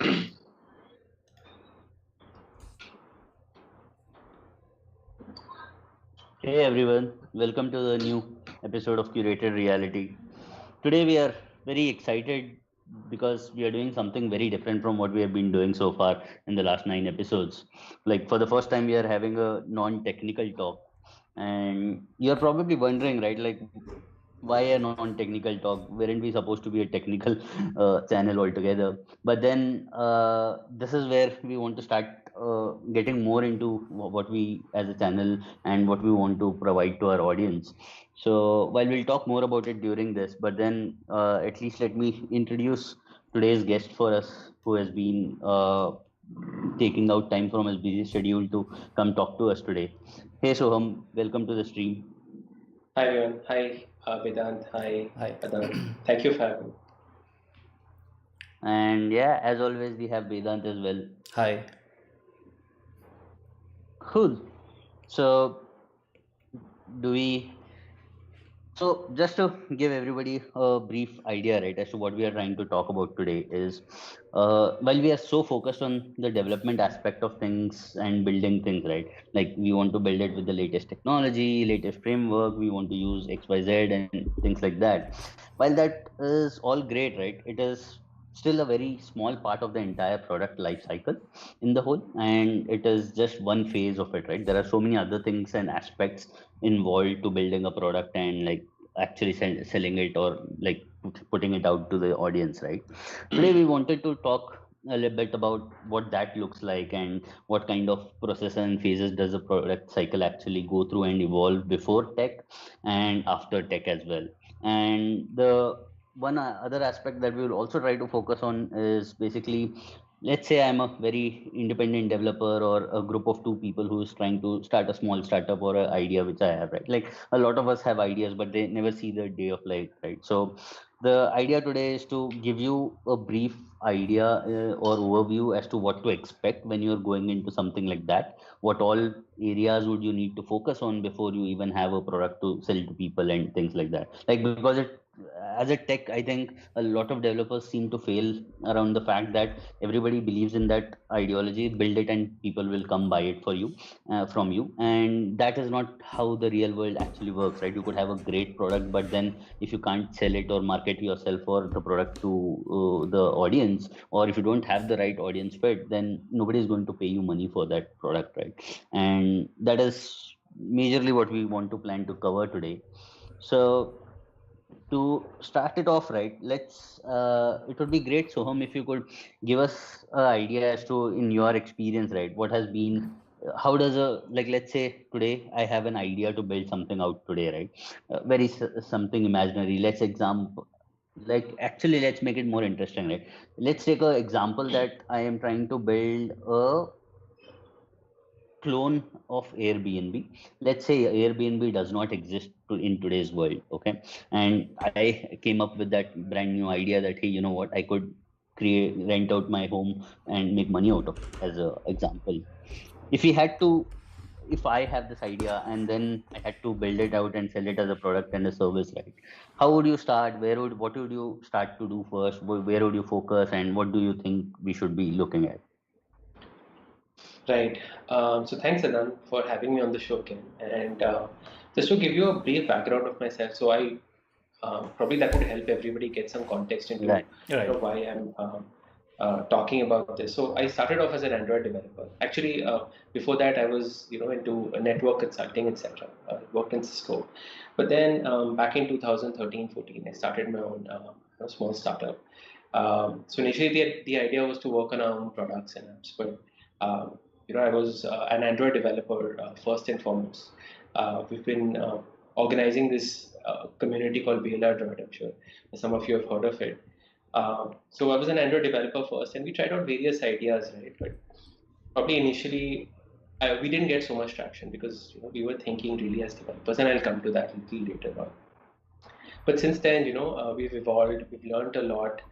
Hey everyone, welcome to the new episode of Curated Reality. Today we are very excited because we are doing something very different from what we have been doing so far in the last 9 episodes. Like for the first time, we are having a non-technical talk, and you're probably wondering, right? Like why a non-technical talk? Weren't we supposed to be a technical channel altogether? But then this is where we want to start getting more into what we as a channel and what we want to provide to our audience. So while we'll talk more about it during this, but then at least let me introduce today's guest for us, who has been taking out time from his busy schedule to come talk to us today. Hey Soham, welcome to the stream. Hi everyone. Hi Vedant. Hi Hi. Adan. Thank you for having me. And yeah, as always, we have Vedant as well. Hi. Cool. So, do we? So, just to give everybody a brief idea, right, as to what we are trying to talk about today is while we are so focused on the development aspect of things and building things, right, like we want to build it with the latest technology, latest framework, we want to use XYZ and things like that. While that is all great, right, it is still a very small part of the entire product life cycle in the whole, and it is just one phase of it, right? There are so many other things and aspects involved to building a product and like actually selling it or like putting it out to the audience, right? Today we wanted to talk a little bit about what that looks like and what kind of process and phases does a product cycle actually go through and evolve before tech and after tech as well. And the one other aspect that we will also try to focus on is basically, let's say I'm a very independent developer or a group of two people who is trying to start a small startup or an idea which I have, right? Like a lot of us have ideas but they never see the day of light, right? So the idea today is to give you a brief idea or overview as to what to expect when you're going into something like that. What all areas would you need to focus on before you even have a product to sell to people and things like that, like because it as a tech, I think a lot of developers seem to fail around the fact that everybody believes in that ideology, build it and people will come buy it for you, from you, and that is not how the real world actually works, right? You could have a great product, but then if you can't sell it or market yourself or the product to the audience, or if you don't have the right audience fit, then nobody is going to pay you money for that product, right? And that is majorly what we want to plan to cover today. So to start it off, right, let's it would be great, Soham, if you could give us an idea as to, in your experience, right, what has been how does a, like, let's say today I have an idea to build something out today, right? Very something imaginary. Let's example, like actually let's make it more interesting, right? Let's take an example that I am trying to build a clone of Airbnb. Let's say Airbnb does not exist in today's world, okay? And I came up with that brand new idea that, hey, you know what, I could create rent out my home and make money out of it, as a example. If we had to, if I have this idea and then I had to build it out and sell it as a product and a service, right? How would you start? What would you start to do first? Where would you focus, and what do you think we should be looking at? Right. So thanks Adan for having me on the show again. And just to give you a brief background of myself, so I probably that would help everybody get some context into Right. Right. why I'm talking about this. So I started off as an Android developer. Actually, before that, I was into network consulting, etc. Worked in Cisco, but then back in 2013-14, I started my own small startup. So initially, the idea was to work on our own products and apps, but I was an Android developer first and foremost. We've been organizing this community called BLR Droid. I'm sure some of you have heard of it. So I was an Android developer first, and we tried out various ideas, right? But probably initially we didn't get so much traction because we were thinking really as developers, and I'll come to that a little later on. But since then, we've evolved, we've learned a lot.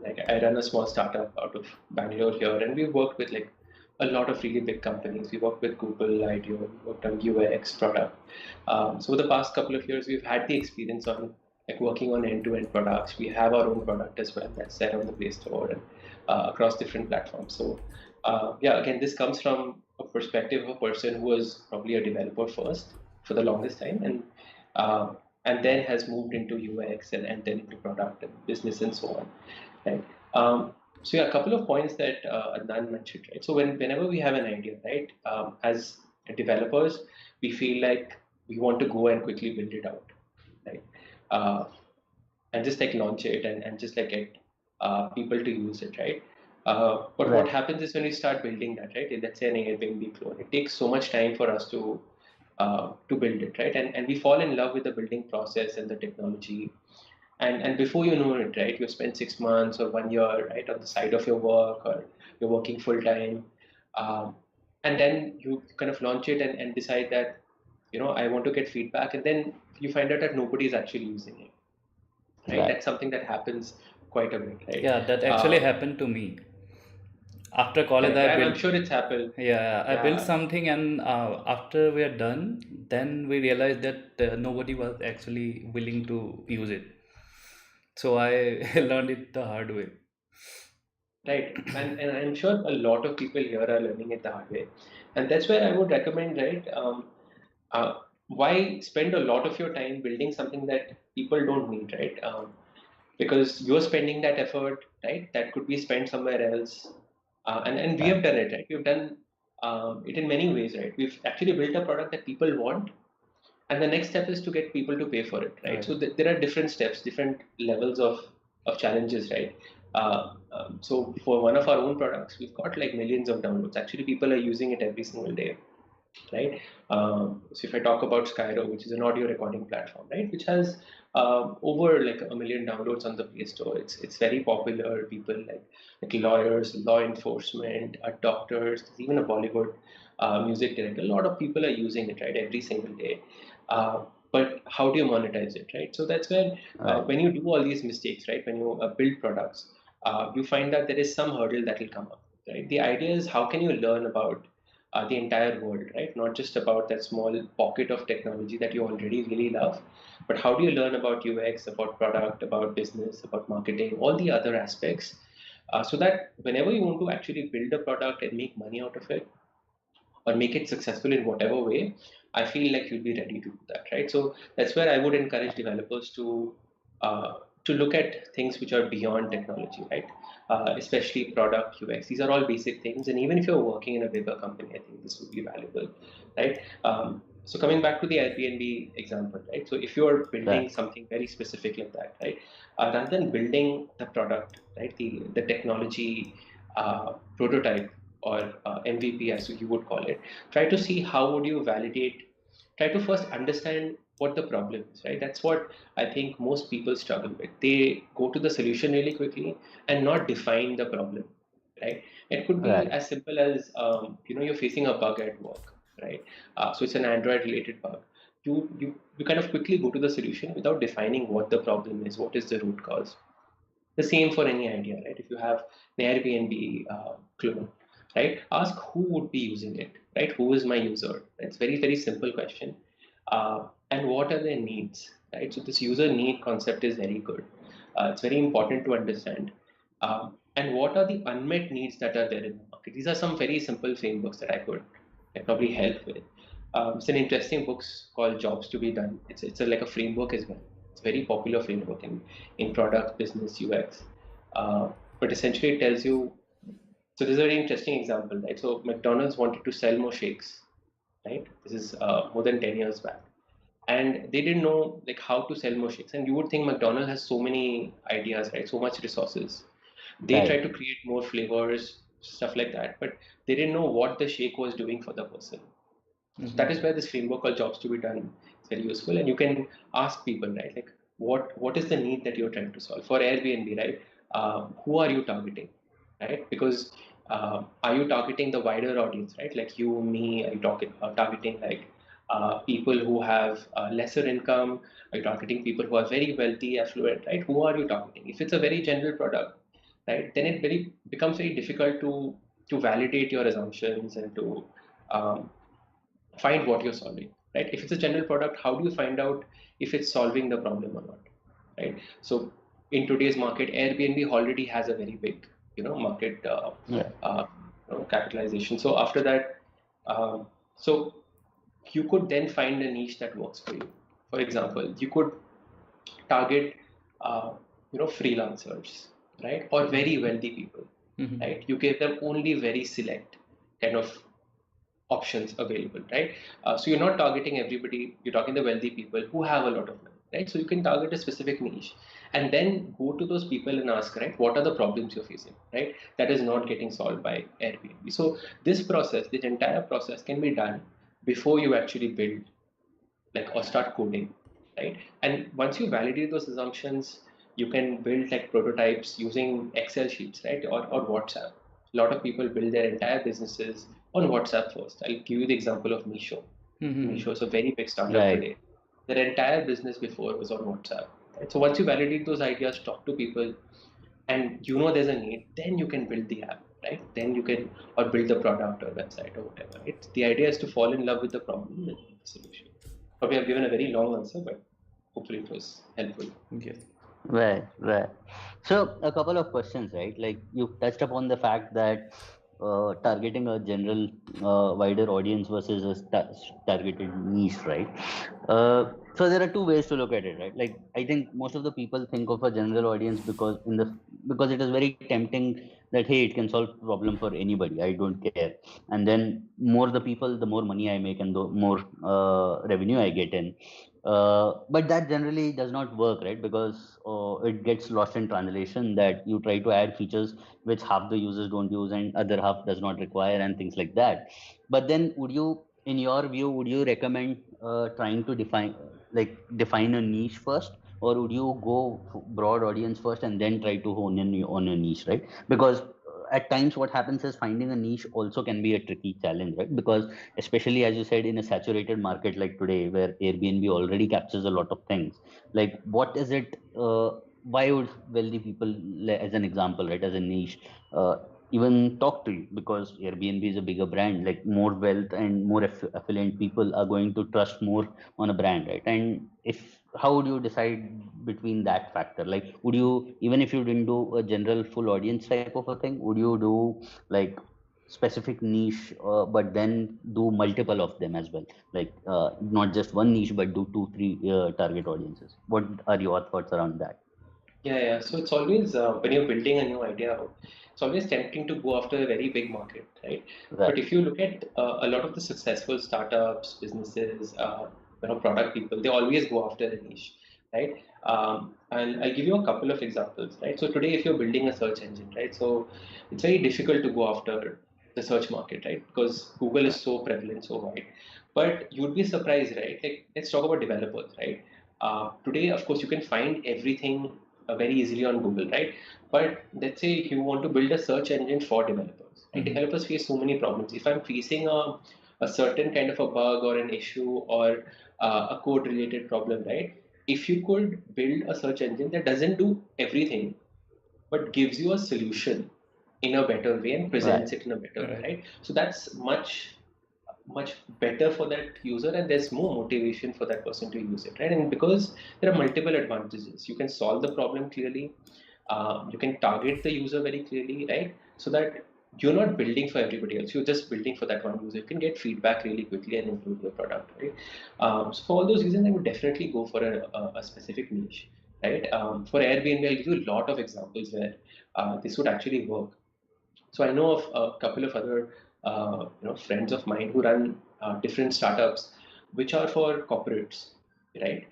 Like I run a small startup out of Bangalore here, and we've worked with like a lot of really big companies. We worked with Google, IDEO, we worked on UX product. So the past couple of years, we've had the experience on like working on end-to-end products. We have our own product as well that's there on the Play Store, and across different platforms. So yeah, again, this comes from a perspective of a person who was probably a developer first for the longest time, uh, and then has moved into UX and then into product and business and so on, right? So yeah, a couple of points that Adnan mentioned, right? So whenever we have an idea, right, as developers, we feel like we want to go and quickly build it out, right? Uh, and just like launch it and just like get people to use it, right? But what Right. happens is when we start building that, right? Let's say an Airbnb clone, it takes so much time for us to build it, right? And we fall in love with the building process and the technology, and before you know it, right, you spend 6 months or 1 year, right, on the side of your work, or you're working full time, um, and then you kind of launch it and decide that, I want to get feedback, and then you find out that nobody is actually using it, right? Right. That's something that happens quite a bit, right? Yeah, that actually Uh, happened to me. After college, Correct. I I'm built, sure it's happened. yeah, I built Yeah. something, and after we are done, then we realized that nobody was actually willing to use it. So I learned it the hard way. Right. And I'm sure a lot of people here are learning it the hard way. And that's where I would recommend, right? Why spend a lot of your time building something that people don't need, right? Because you're spending that effort, right? That could be spent somewhere else. And we Right. have done it, right? We've done it in many ways, right? We've actually built a product that people want, and the next step is to get people to pay for it, right? Right. So there are different steps, different levels of challenges, right? So for one of our own products, we've got like millions of downloads. Actually, people are using it every single day, right? So if I talk about Skyro, which is an audio recording platform, right, which has over like 1 million downloads on the Play Store. It's very popular. People like lawyers, law enforcement, doctors, there's even a Bollywood music director. A lot of people are using it, right, every single day. But how do you monetize it, right? So that's where Right. when you do all these mistakes, right, when you build products, you find that there is some hurdle that will come up, right? The idea is how can you learn about the entire world, right? Not just about that small pocket of technology that you already really love, but how do you learn about UX, about product, about business, about marketing, all the other aspects, so that whenever you want to actually build a product and make money out of it, or make it successful in whatever way, I feel like you'll be ready to do that, right? So that's where I would encourage developers to look at things which are beyond technology, right? Especially product UX. These are all basic things, and even if you're working in a bigger company, I think this would be valuable, right? So coming back to the Airbnb example, right? So if you're building Right. something very specific like that, right? Rather than building the product, right? The technology prototype, or MVP as you would call it, try to see how would you validate, try to first understand what the problem is, right? That's what I think most people struggle with. They go to the solution really quickly and not define the problem, right? It could be Right. as simple as you're facing a bug at work, right? So it's an Android related bug. You kind of quickly go to the solution without defining what the problem is, what is the root cause. The same for any idea, right? If you have an Airbnb clone, right? Ask who would be using it, right? Who is my user? It's very, very simple question. And what are their needs, right? So this user need concept is very good. It's very important to understand. And what are the unmet needs that are there in the market? These are some very simple frameworks that I could probably help with. It's an interesting book called Jobs to Be Done. Like a framework as well. It's a very popular framework in product, business, UX. But essentially, it tells you. So this is a very interesting example, right? So McDonald's wanted to sell more shakes, right? This is more than 10 years back, and they didn't know like how to sell more shakes. And you would think McDonald's has so many ideas, right? So much resources. They Right. tried to create more flavors, stuff like that, but they didn't know what the shake was doing for the person. So that Hmm. is where this framework called Jobs to Be Done is very useful, and you can ask people, right, like what is the need that you're trying to solve for Airbnb, right? Who are you targeting, right? Because are you targeting the wider audience, right? Like you, me, are you targeting like people who have lesser income? Are you targeting people who are very wealthy, affluent, right? Who are you targeting? If it's a very general product, right, then it very becomes very difficult to validate your assumptions and to um, find what you're solving, right? If it's a general product, how do you find out if it's solving the problem or not, right? So in today's market, Airbnb already has a very big market Yeah. capitalization. So after that, um, so you could then find a niche that works for you. For example, you could target uh, freelancers, right, or very wealthy people, Mhm. right. You give them only very select kind of options available, right? So you're not targeting everybody, you're targeting the wealthy people who have a lot of money, right? So you can target a specific niche and then go to those people and ask, right, what are the problems you're facing, right? That is not getting solved by Airbnb. So this entire process can be done before you actually build, like, or start coding, right? And once you validate those assumptions, you can build like prototypes using Excel sheets, right, or WhatsApp. A lot of people build their entire businesses on WhatsApp first. I'll give you the example of Misho. Misho Mhm. is a very big startup Right. today. Their entire business before was on WhatsApp. Right? So once you validate those ideas, talk to people, and there's a need, then you can build the app, right? Then you can, or build the product or website or whatever. Right? The idea is to fall in love with the problem and the solution. Probably I've given a very long answer, but hopefully it was helpful. Yes. Right, right. So a couple of questions, right? Like you touched upon the fact that targeting a general, wider audience versus a targeted niche, right? So there are two ways to look at it, right? Like I think most of the people think of a general audience because it is very tempting that hey, it can solve problem for anybody. I don't care, and then more the people, the more money I make, and the more revenue I get in. But that generally does not work, right? Because it gets lost in translation that you try to add features which half the users don't use and other half does not require and things like that. But then would you, in your view, would you recommend trying to define a niche first, or would you go broad audience first and then try to hone in on a niche, right? Because at times what happens is finding a niche also can be a tricky challenge, right? Because especially as you said, in a saturated market like today where Airbnb already captures a lot of things, like what is it, why would wealthy people, as an example, right, as a niche, uh, even talk to you? Because Airbnb is a bigger brand, like more wealth and more affluent people are going to trust more on a brand, right? And if, how would you decide between that factor? Like would you, even if you didn't do a general full audience type of a thing, would you do like specific niche, but then do multiple of them as well, like not just one niche but do two three target audiences? What are your thoughts around that? Yeah, yeah. So it's always, when you're building a new idea out, it's always tempting to go after a very big market, right? Right. But if you look at a lot of the successful startups, businesses, product people, they always go after a niche, right? And I'll give you a couple of examples, right? So today, if you're building a search engine, right, so it's very difficult to go after the search market, right? Because Google is so prevalent, so wide. But you'd be surprised, right? Like, let's talk about developers, right? Today, of course, you can find everything very easily on Google, right? But let's say if you want to build a search engine for developers, right? Mhm. Developers face so many problems. If I'm facing a certain kind of a bug or an issue or a code related problem, right? If you could build a search engine that doesn't do everything, but gives you a solution in a better way and Right. presents it in a better way, Right. right? So that's much better for that user, and there's more motivation for that person to use it, right? And because there are multiple advantages, you can solve the problem clearly, you can target the user very clearly, right? So that you're not building for everybody else, you're just building for that one user. You can get feedback really quickly and improve your product, right? So for all those reasons, I would definitely go for a specific niche, right? For Airbnb, I'll give you a lot of examples where this would actually work. So I know of a couple of other friends of mine who run different startups, which are for corporates, right?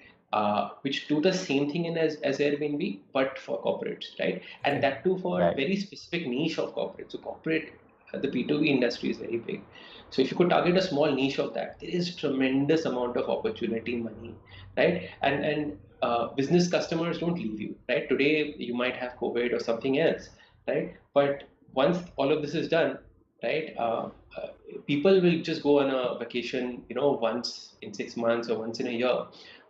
Which do the same thing as Airbnb, but for corporates, right? And Okay. that too for Right. very specific niche of corporate. So corporate, the B2B industry is very big. So if you could target a small niche of that, there is tremendous amount of opportunity, money, right? And business customers don't leave you, right? Today you might have COVID or something else, right? But once all of this is done, right, people will just go on a vacation, once in 6 months or once in a year.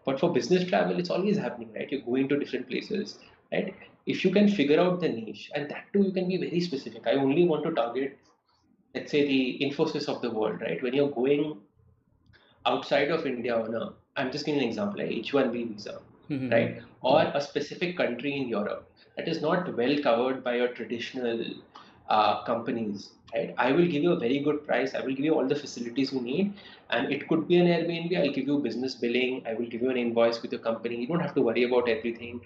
But for business travel, it's always happening, right? You're going to different places, right? If you can figure out the niche, and that too, you can be very specific. I only want to target, let's say, the Infosys of the world, right? When you're going outside of India on a, I'm just giving an example, like H1B visa. right? Mm-hmm. Or Right. a specific country in Europe that is not well covered by your traditional companies, right? I will give you a very good price. I will give you all the facilities you need, and it could be an Airbnb. I'll give you business billing. I will give you an invoice with your company. You don't have to worry about everything.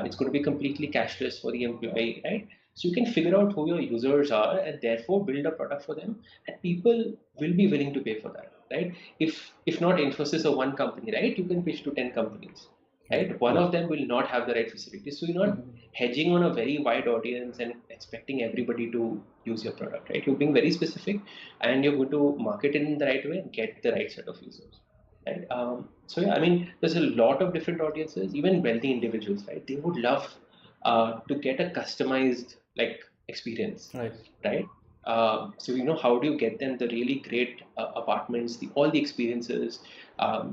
It's going to be completely cashless for the employee, right? So you can figure out who your users are and therefore build a product for them, and people will be willing to pay for that, right? If not Infosys or one company, right? You can pitch to 10 companies, Right. right? One Right. of them will not have the right facilities. So you're not Mm-hmm. hedging on a very wide audience and expecting everybody to use your product, right? You're being very specific and you're going to market it in the right way and get the right set of users, right? So yeah, I mean, there's a lot of different audiences, even wealthy individuals, right? They would love to get a customized like experience, Right. right? So how do you get them the really great apartments, all the experiences,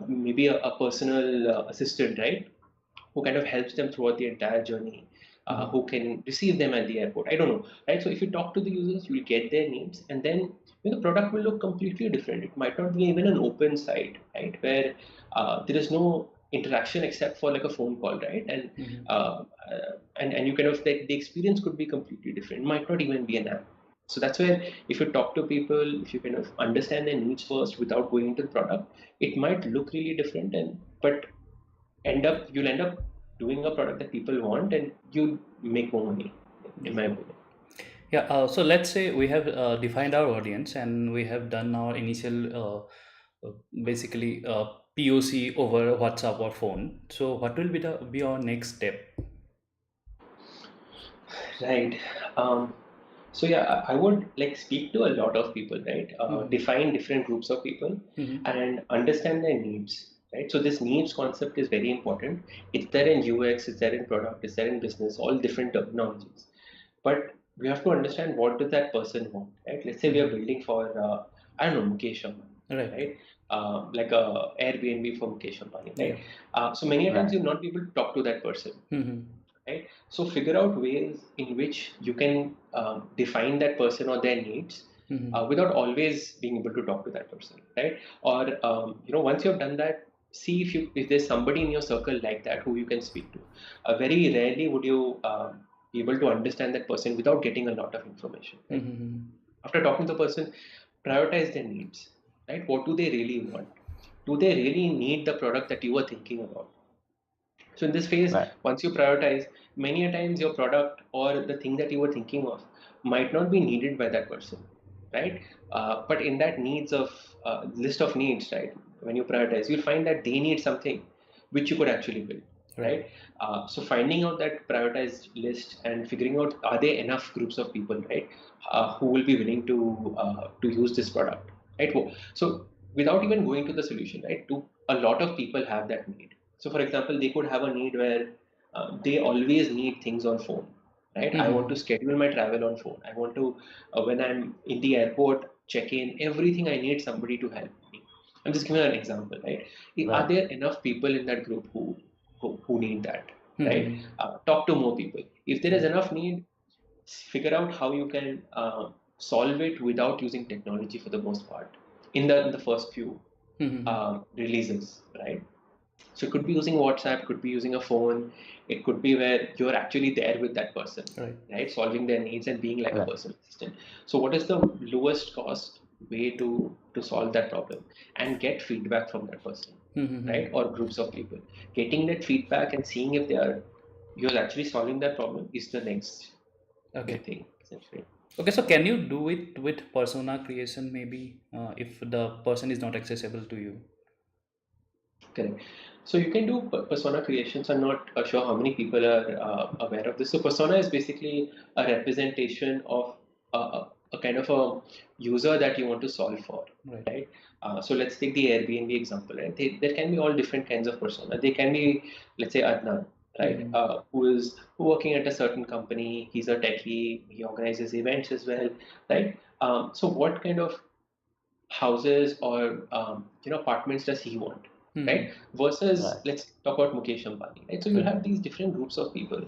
maybe a personal assistant, right? Who kind of helps them throughout the entire journey, Mm-hmm. who can receive them at the airport. I don't know, right? So if you talk to the users, you will get their needs, and then the product will look completely different. It might not be even an open site, right, where there is no interaction except for like a phone call, right? Mm-hmm. And you kind of the experience could be completely different. It might not even be an app. So that's where if you talk to people, if you kind of understand their needs first without going into the product, it might look really different, and but you'll end up doing a product that people want and you make more money, in my opinion. Yeah, so let's say we have defined our audience and we have done our initial basically POC over WhatsApp or phone. So what will be our next step? Right. um, so yeah, I would like speak to a lot of people, right? Mm-hmm. Define different groups of people Mm-hmm. and understand their needs, right? So this needs concept is very important. It's there in UX, it's there in product, it's there in business, all different terminologies. But we have to understand what does that person want, right? Let's say we are Mm-hmm. building for I don't know, Mukesh Ambani, Right. right? Like a Airbnb for Mukesh Ambani, Yeah. right? So many a times Right. you'll not be able to talk to that person, Mm-hmm. right? So figure out ways in which you can define that person or their needs Mm-hmm. without always being able to talk to that person, right? Or once you've done that, see if there's somebody in your circle like that who you can speak to. Very rarely would you be able to understand that person without getting a lot of information, right? Mm-hmm. After talking to the person, prioritize their needs, right? What do they really want? Do they really need the product that you were thinking about? So in this phase, Right. once you prioritize, many a times your product or the thing that you were thinking of might not be needed by that person, right? But in that needs of list of needs, right? When you prioritize, you'll find that they need something which you could actually build, Right. right? So finding out that prioritized list and figuring out are there enough groups of people, right, who will be willing to use this product, right? So without even going to the solution, right? Do a lot of people have that need? So, for example, they could have a need where they always need things on phone, right? I want to Mm-hmm. schedule my travel on phone. I want to, when I'm in the airport, check in, everything I need somebody to help me. I'm just giving an example, right? Are Right. there enough people in that group who need that, right? Mm-hmm. Talk to more people. If there is Right. enough need, figure out how you can solve it without using technology for the most part in the first few Mm-hmm. releases, right? So it could be using WhatsApp, could be using a phone. It could be where you're actually there with that person, Right. right? Solving their needs and being like a Right. personal assistant. So what is the lowest cost way to solve that problem and get feedback from that person, right? Mm-hmm. Or groups of people. Getting that feedback and seeing if you're actually solving that problem is the next big Okay. thing, essentially. Okay, so can you do it with persona creation maybe if the person is not accessible to you? Correct. So you can do persona creations. I'm not sure how many people are aware of this. So persona is basically a representation of a kind of a user that you want to solve for, Right. right? So let's take the Airbnb example, right? There can be all different kinds of persona. They can be, let's say, Adnan, right? Mm-hmm. Who is working at a certain company. He's a techie. He organizes events as well, right? So what kind of houses or apartments does he want, right? Mm-hmm. Versus Right. let's talk about Mukesh Ambani, right? So you'll Right. have these different groups of people,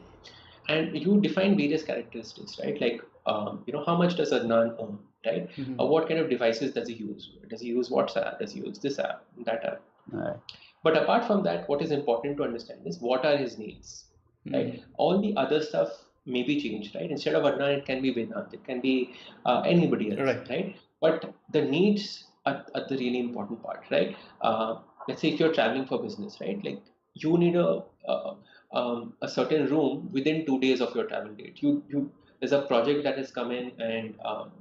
and you define various characteristics, right? Like how much does Adnan earn, right? Mm-hmm. What kind of devices does he use? Does he use WhatsApp? Does he use this app, that app? Right. But apart from that, what is important to understand is what are his needs, right? All the other stuff may be changed, right? Instead of Adnan, it can be Vedant, it can be anybody else, Right. right? But the needs are the really important part, right? Let's say if you're traveling for business, right? Like you need a certain room within 2 days of your travel date. You there's a project that has come in and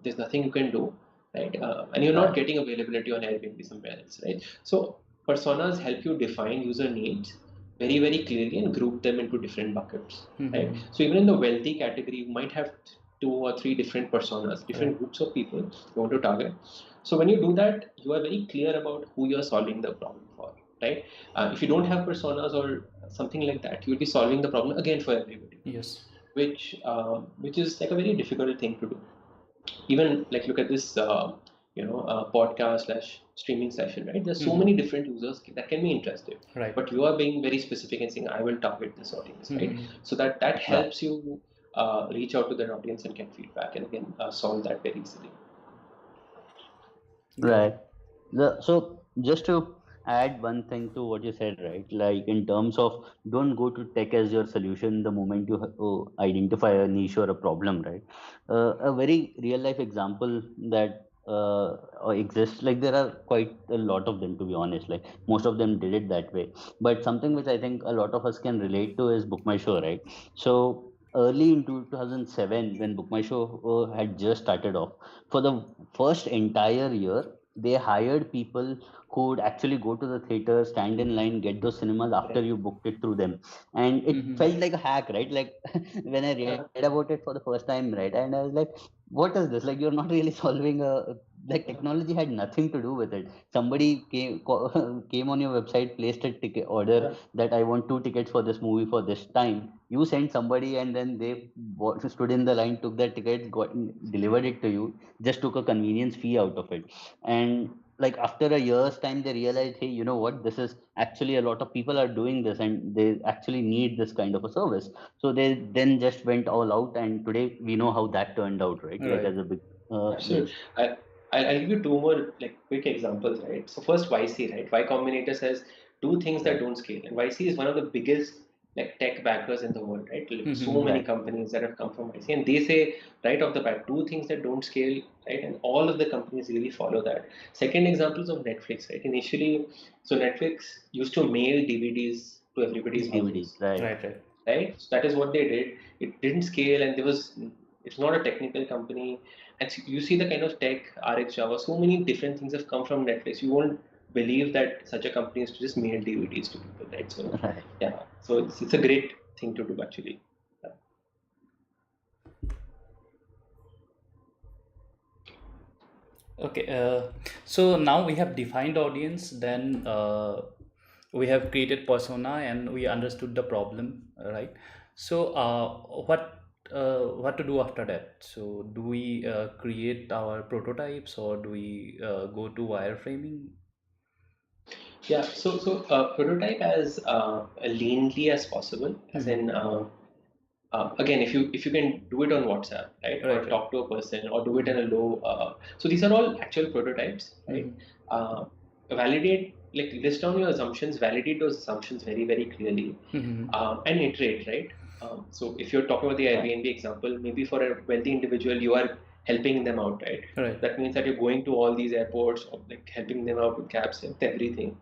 there's nothing you can do, right? And you're not Right. getting availability on Airbnb somewhere else, right? So personas help you define user needs very, very clearly and group them into different buckets, right? So even in the wealthy category, you might have 2 or 3 different personas, Right. different groups of people you want to target. So when you do that, you are very clear about who you're solving the problem for, right? If you don't have personas or something like that, you'll be solving the problem again for everybody, Yes. which is like a very difficult thing to do. Even like look at this podcast slash streaming session, right? There's so many different users that can be interested, Right. but you are being very specific and saying I will target this audience, right? So that Right. helps you reach out to that audience and get feedback and again solve that very easily. Got it. Right. So just to add one thing to what you said, right? Like in terms of don't go to tech as your solution the moment you identify a niche or a problem, right? A very real life example that exists, like there are quite a lot of them to be honest. Like most of them did it that way, but something which I think a lot of us can relate to is Book My Show, right? So early in 2007, when Book My Show had just started off, for the first entire year they hired people who would actually go to the theater, stand in line, get those cinemas after Right. you booked it through them. And it felt like a hack, right? Like when I read about it for the first time, right? And I was like, what is this? Like, you're not really solving a, like, technology had nothing to do with it. Somebody came on your website, placed a ticket order that I want 2 tickets for this movie for this time. You sent somebody and then they stood in the line, took that ticket, got delivered it to you, just took a convenience fee out of it. And like after a year's time they realized, hey, you know what, this is actually a lot of people are doing this and they actually need this kind of a service. So they then just went all out, and today we know how that turned out, right? Like Right. as a big Absolutely. yes. I'll give you two more like quick examples, right? So first YC, right? Y Combinator says do things that Right. don't scale. And YC is one of the biggest like tech backers in the world, right? Like, so many Right. companies that have come from YC. And they say right off the bat, do things that don't scale, right? And all of the companies really follow that. Second examples of Netflix, right? Initially, so Netflix used to mail DVDs to everybody's DVDs, houses, right. Right. Right. right? So that is what they did. It didn't scale, and there was it's not a technical company. And so you see the kind of tech, RX Java, so many different things have come from Netflix. You won't believe that such a company is to just mail DVDs to people, right? So Right. yeah, so it's a great thing to do actually. Okay. So now we have defined audience, then we have created persona, and we understood the problem, right? So what to do after that? So do we create our prototypes, or do we go to wireframing? Yeah, so prototype as leanly as possible, as in again, if you can do it on WhatsApp, right, or Right. Right. talk to a person, or do it in a low. So these are all actual prototypes, right? Validate, like list down your assumptions, validate those assumptions very very clearly, and iterate, right? So if you're talking about the Right. Airbnb example, maybe for a wealthy individual, you are helping them out, right? Right. That means that you're going to all these airports, or like helping them out with cabs and everything.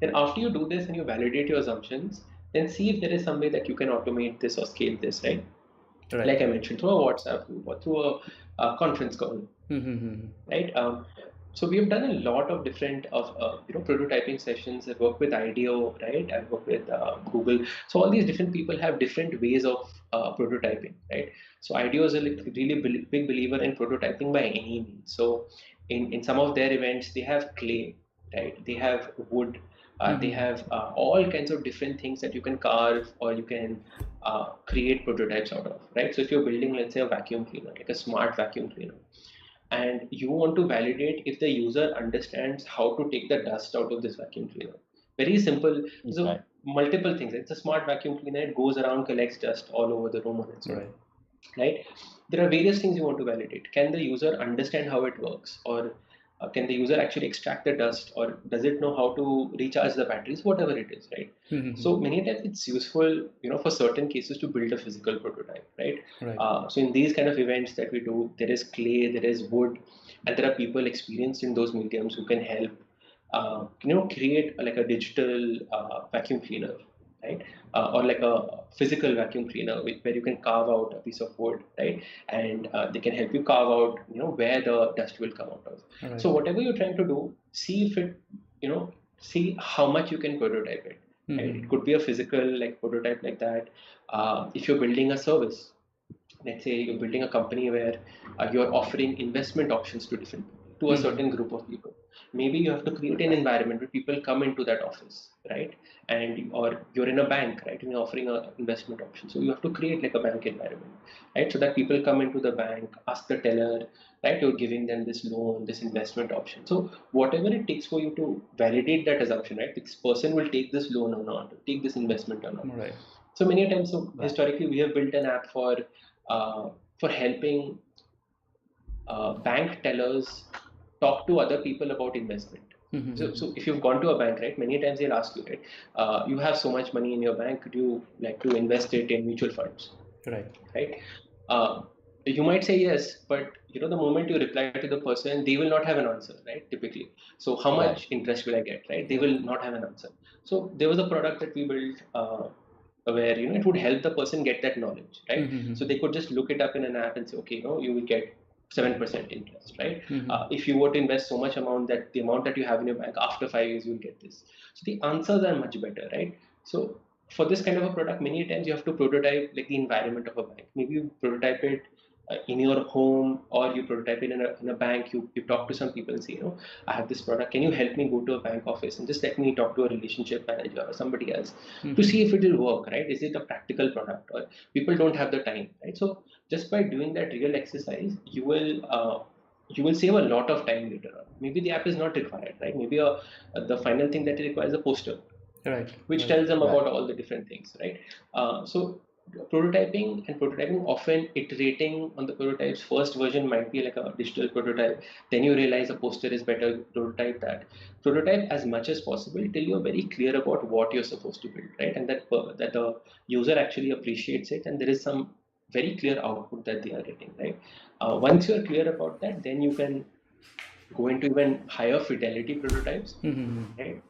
Then after you do this and you validate your assumptions, then see if there is some way that you can automate this or scale this, right? Right. Like I mentioned, through a WhatsApp group or through a conference call, right? So we have done a lot of different of prototyping sessions. I've worked with IDEO, right? I've worked with Google. So all these different people have different ways of prototyping, right? So IDEO is a like, really big believer in prototyping by any means. So in some of their events, they have clay, right? They have wood. They have all kinds of different things that you can carve or you can create prototypes out of, right? So if you're building, let's say, a vacuum cleaner, like a smart vacuum cleaner, and you want to validate if the user understands how to take the dust out of this vacuum cleaner. Very simple. So Right. multiple things. It's a smart vacuum cleaner. It goes around, collects dust all over the room on its own. Right. Right? There are various things you want to validate. Can the user understand how it works, or Can the user actually extract the dust, or does it know how to recharge the batteries, whatever it is, right? Mm-hmm. So many times it's useful, for certain cases to build a physical prototype, right? Right. So in these kind of events that we do, there is clay, there is wood, and there are people experienced in those mediums who can help, create like a digital vacuum cleaner, right? Or like a physical vacuum cleaner where you can carve out a piece of wood, right? And they can help you carve out, where the dust will come out of. So Right. whatever you're trying to do, see if it, see how much you can prototype it. Right? It Mm-hmm. could be a physical like prototype like that. If you're building a service, let's say you're building a company where you're offering investment options to different to a Mm-hmm. certain group of people, maybe you have to create an environment where people come into that office, right? And or you're in a bank, right, and you're offering an investment option, so you have to create like a bank environment, right? So that people come into the bank, ask the teller, right, you're giving them this loan, this investment option. So whatever it takes for you to validate that assumption, right, this person will take this loan or not, take this investment or not. Right. So many times, so Right. historically, we have built an app for helping bank tellers talk to other people about investment. So Mm-hmm. if you've gone to a bank, right, many times they'll ask you, right, you have so much money in your bank, could you like to invest it in mutual funds, Right. right? Uh, you might say yes, but the moment you reply to the person, they will not have an answer, right? Typically. So how Right. much interest will I get, right? They Right. will not have an answer. So there was a product that we built where it would help the person get that knowledge, right? So Mm-hmm. they could just look it up in an app and say, okay, you will get 7% interest, right? Mm-hmm. If you were to invest so much amount, that the amount that you have in your bank after 5 years, you'll get this. So the answers are much better, right? So for this kind of a product, many times you have to prototype like the environment of a bank. Maybe you prototype it in your home, or you prototype it in a bank. You talk to some people and say, I have this product, can you help me go to a bank office and just let me talk to a relationship manager or somebody else to see Mm-hmm. if it will work, right? Is it a practical product, or people don't have the time, right? So just by doing that real exercise, you will save a lot of time later on. Maybe the app is not required, right? Maybe the final thing that it requires is a poster Right. which Right. tells them Right. about all the different things, right? So prototyping, often iterating on the prototypes. First version might be like a digital prototype. Then you realize a poster is better. Prototype that. Prototype as much as possible till you're very clear about what you're supposed to build, right? And that the user actually appreciates it, and there is some very clear output that they are getting, right? Once you're clear about that, then you can go into even higher fidelity prototypes, Mm-hmm. right?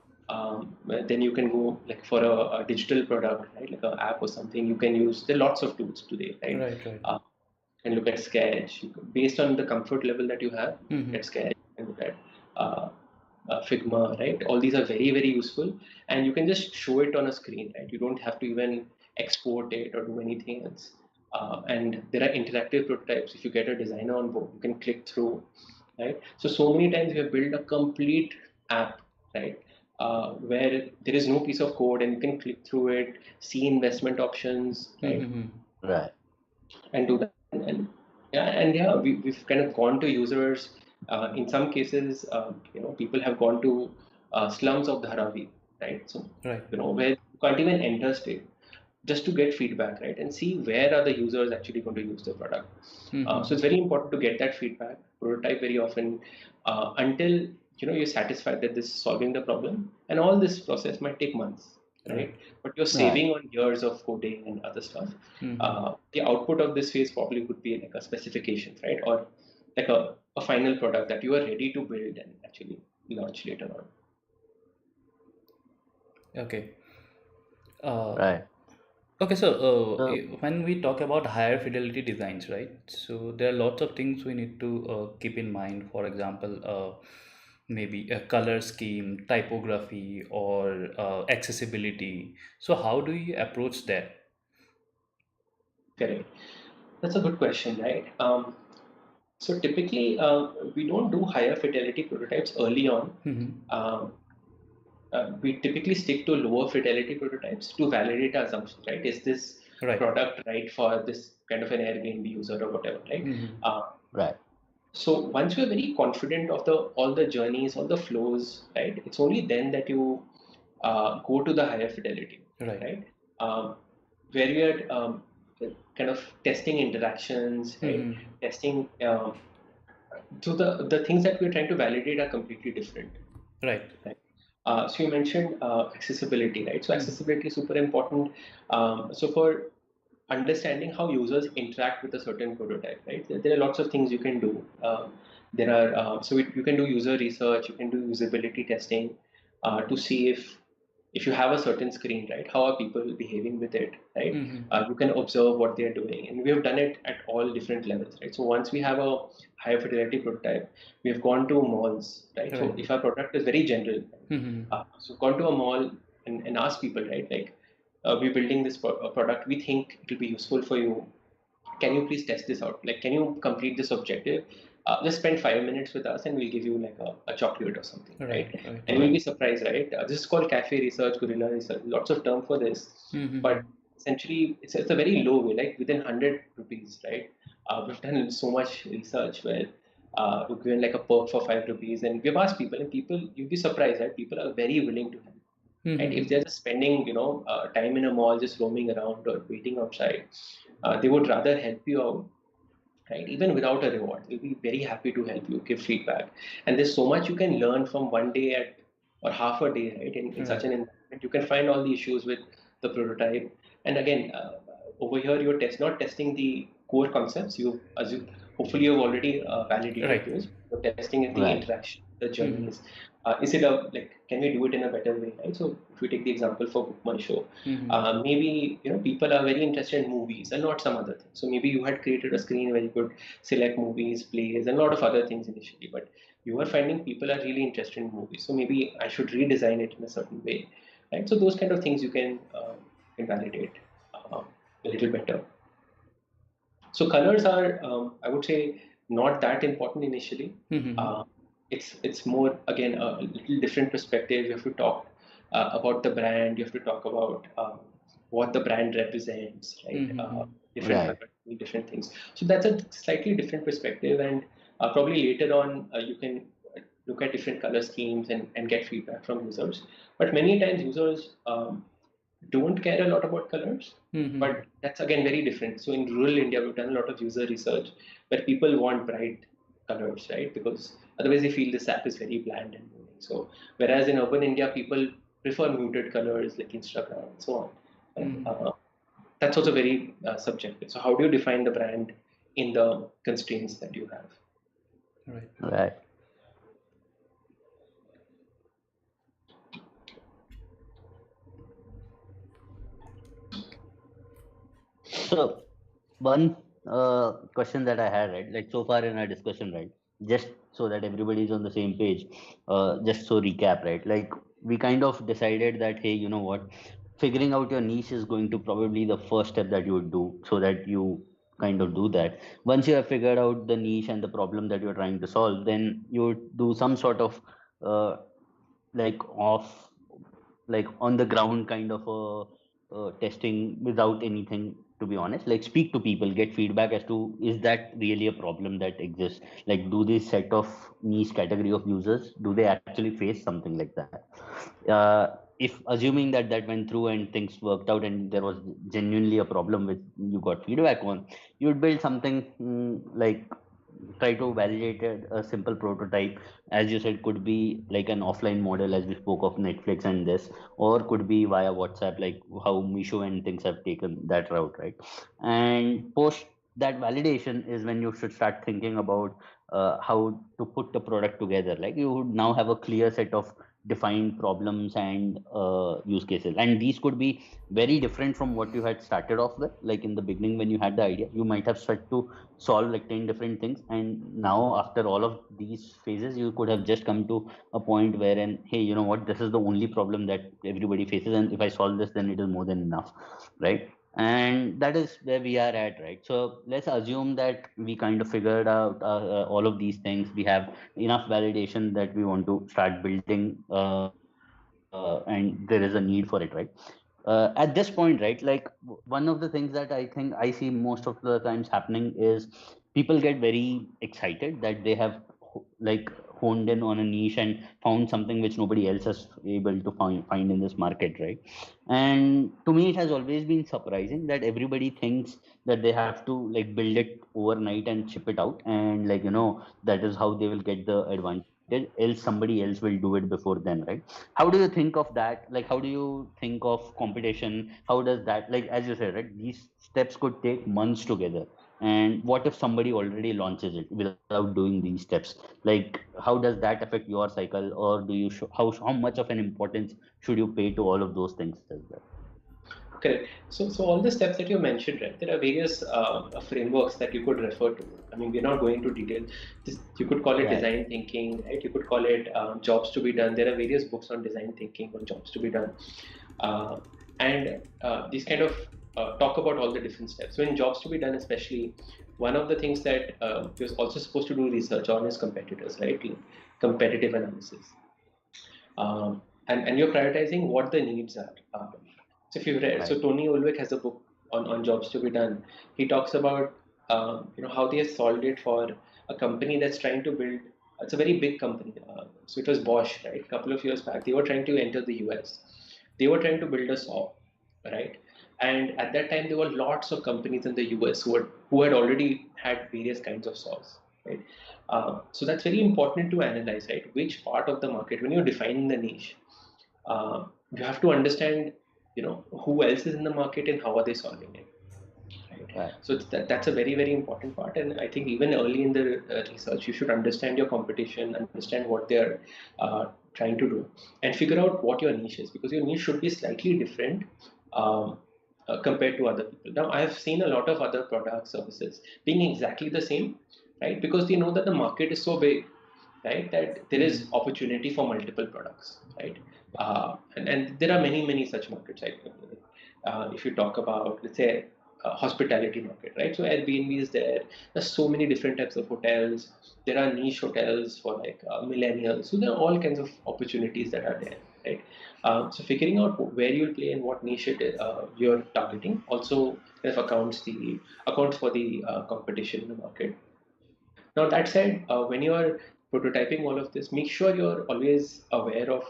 Then you can go like for a digital product, right? Like an app or something. You can use, there are lots of tools today, right? Right. Right. And look at Sketch. Based on the comfort level that you have, look Mm-hmm. at Sketch and look at uh, Figma, right? All these are very, very useful, and you can just show it on a screen, right? You don't have to even export it or do anything else. And there are interactive prototypes. If you get a designer on board, you can click through, right? So many times we have built a complete app, right? Where there is no piece of code and you can click through it, see investment options, right? Mm-hmm. Right. And do that. And yeah, we've kind of gone to users. In some cases, people have gone to slums of Dharavi, right? So Right. where you can't even enter state, just to get feedback, right, and see where are the users actually going to use the product. So Mm-hmm. it's very important to get that feedback, prototype very often, until you're satisfied that this is solving the problem. And all this process might take months, Right. right? But you're Right. saving on years of coding and other stuff. Mm-hmm. The output of this phase probably would be like a specification, right, or like a final product that you are ready to build and actually launch later on. Okay. Uh, Right. okay. So So when we talk about higher fidelity designs, right? So there are lots of things we need to keep in mind. For example, maybe a color scheme, typography, or accessibility. So how do you approach that? Correct. That's a good question, right? So typically, we don't do higher fidelity prototypes early on. Mm-hmm. Um, we typically stick to lower fidelity prototypes to validate our assumptions, right? Is this Right. product right for this kind of an Airbnb user or whatever, right? Mm-hmm. right. So once you're very confident of the all the journeys, all the flows, right? It's only then that you go to the higher fidelity, Right. right? Um, where we are kind of testing interactions, right? Mm-hmm. Testing So the things that we're trying to validate are completely different. Right. Right. So you mentioned accessibility, right? So Mhm. accessibility is super important. So for understanding how users interact with a certain prototype, right? There are lots of things you can do. There are you can do user research, you can do usability testing to see if you have a certain screen, right? How are people behaving with it, right? Mhm. You can observe what they are doing, and we have done it at all different levels, right? So once we have a high fidelity prototype, we have gone to malls, right? So Right. if our product is very general, Mhm. so gone to a mall and ask people, right? Like, we're building this product. We think it will be useful for you. Can you please test this out? Like, can you complete this objective? Just spend 5 minutes with us, and we'll give you like a chocolate or something, Right. right? Right. And you'll be surprised, right? This is called cafe research, guerrilla research. Lots of term for this, but Mhm. essentially, it's a very low way, like within 100 rupees, right? We've done so much research where we've given like a perk for 5 rupees, and we've asked people, and people, you'd be surprised, right? People are very willing to help, right? If Mhm. they're just spending, time in a mall, just roaming around or waiting outside, they would rather help you out, right? Even without a reward, they'll be very happy to help you, give feedback. And there's so much you can learn from one day at or half a day, right? In such Right. an environment, you can find all the issues with the prototype. And again, over here, you're not testing the core concepts. Hopefully you've already validated Right. those. You're testing the Right. interaction, the Mhm. journeys. Is it a like? Can we do it in a better way, right? So if we take the example for Book My Show, Mhm. maybe people are very interested in movies and not some other things. So maybe you had created a screen where you could select movies, plays, and a lot of other things initially, but you are finding people are really interested in movies. So maybe I should redesign it in a certain way, right? So those kind of things you can validate a little better. So colors are, I would say, not that important initially. Mhm. Uh, it's more again a little different perspective. You have to talk about the brand. You have to talk about what the brand represents, right? Mhm. Different Right. colors, mean different things. So that's a slightly different perspective, and probably later on you can look at different color schemes and get feedback from users. But many times users don't care a lot about colors, Mhm. but that's again very different. So in rural India, we've done a lot of user research where people want bright colors, right? Because otherwise they feel this app is very bland and boring. So whereas in urban India, people prefer muted colors like Instagram and so on. Right? Mhm. That's also very subjective. So how do you define the brand in the constraints that you have? Right. Right. So one question that I had, right, like so far in our discussion, right, just so that everybody is on the same page, just so recap, right, like we kind of decided that, hey, you know what, figuring out your niche is going to probably the first step that you would do, so that you kind of do that. Once you have figured out the niche and the problem that you're trying to solve, then you would do some sort of uh, like off, like on the ground kind of a testing without anything, to be honest, like speak to people, get feedback as to is that really a problem that exists, like do this set of niche category of users, do they actually face something like that. If assuming that that went through and things worked out and there was genuinely a problem which you got feedback on, you would build something, like try to validate a simple prototype, as you said, could be like an offline model as we spoke of Netflix and this, or could be via WhatsApp, like how Misho and things have taken that route, right? And post that validation is when you should start thinking about how to put the product together. Like you would now have a clear set of defined problems and use cases, and these could be very different from what you had started off with. Like in the beginning when you had the idea, you might have tried to solve like 10 different things, and now after all of these phases you could have just come to a point wherein, hey, you know what, this is the only problem that everybody faces, and if I solve this, then it is more than enough, right? And that is where we are at, right? So let's assume that we kind of figured out all of these things, we have enough validation that we want to start building, and there is a need for it, right? At this point, right, like one of the things that I think I see most of the times happening is people get very excited that they have like honed in on a niche and found something which nobody else is able to find in this market, right? And to me, it has always been surprising that everybody thinks that they have to like build it overnight and ship it out, and like that is how they will get the advantage. Else somebody else will do it before them, right? How do you think of that? Like, how do you think of competition? How does that, like as you said, right? These steps could take months together. And what if somebody already launches it without doing these steps? Like, how does that affect your cycle, or do you how much of an importance should you pay to all of those things as well? Correct. So all the steps that you mentioned, right? There are various frameworks that you could refer to. I mean, we're not going to detail. You could call it Right. design thinking, right? You could call it jobs to be done. There are various books on design thinking, on jobs to be done, uh, and these kind of talk about all the different steps. So in jobs to be done, especially, one of the things that you're also supposed to do research on is competitors, right? Like competitive analysis, and you're prioritizing what the needs are. So if you've read, so Right. Tony Ulwick has a book on jobs to be done. He talks about how they have solved it for a company that's trying to build. It's a very big company. So it was Bosch, right? A couple of years back, they were trying to enter the US. They were trying to build a saw, right? And at that time, there were lots of companies in the US who had already had various kinds of saws, right? So that's very important to analyze, right? Which part of the market, when you're defining the niche, you have to understand, who else is in the market and how are they solving it, right? Right. So that's a very, very important part. And I think even early in the research, you should understand your competition, understand what they're trying to do, and figure out what your niche is, because your niche should be slightly different um, compared to other people. Now, I've seen a lot of other product services being exactly the same, right? Because they know that the market is so big, right? That there is Mm. opportunity for multiple products, right? And there are many, many such markets. Right? If you talk about, let's say, hospitality market, right? So Airbnb is there. There's so many different types of hotels. There are niche hotels for like millennials. So there are all kinds of opportunities that are there, right? So figuring out where you'll play and what niche you're targeting also kind of accounts for the competition in the market. Now, that said, when you are prototyping all of this, make sure you're always aware of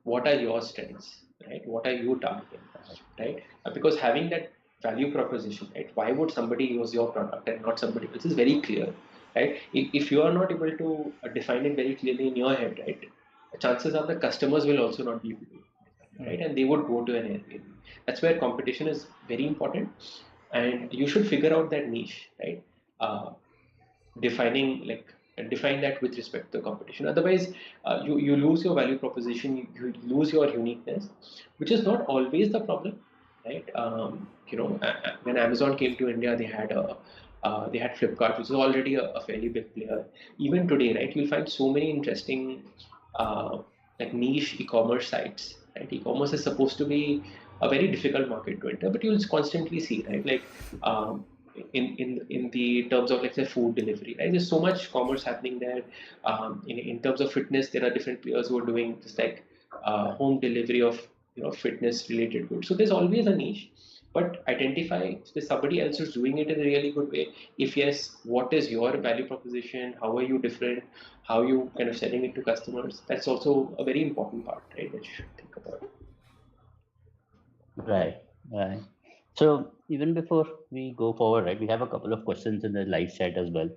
what are your strengths, right? What are you targeting, right? Because having that value proposition, right? Why would somebody use your product and not somebody else is very clear, right? If you are not able to define it very clearly in your head, right? Chances are the customers will also not be able to, right? And they would go to an Airbnb. That's where competition is very important, and you should figure out that niche, right? Uh, defining like define that with respect to the competition. Otherwise, you lose your value proposition, you lose your uniqueness, which is not always the problem, right? When Amazon came to India, they had Flipkart, which is already a fairly big player. Even today, right, you'll find so many interesting uh, like niche e-commerce sites, right? E-commerce is supposed to be a very difficult market to enter, but you'll constantly see, right, like in the terms of, like, say, food delivery, right? There's so much commerce happening there. In terms of fitness, there are different players who are doing just like home delivery of fitness related goods. So there's always a niche, but identify if there's somebody else who's doing it in a really good way. If yes, what is your value proposition? How are you different? How are you kind of selling it to customers? That's also a very important part, right, that you should think about. Right. Right. So even before we go forward, right, we have a couple of questions in the live chat as well.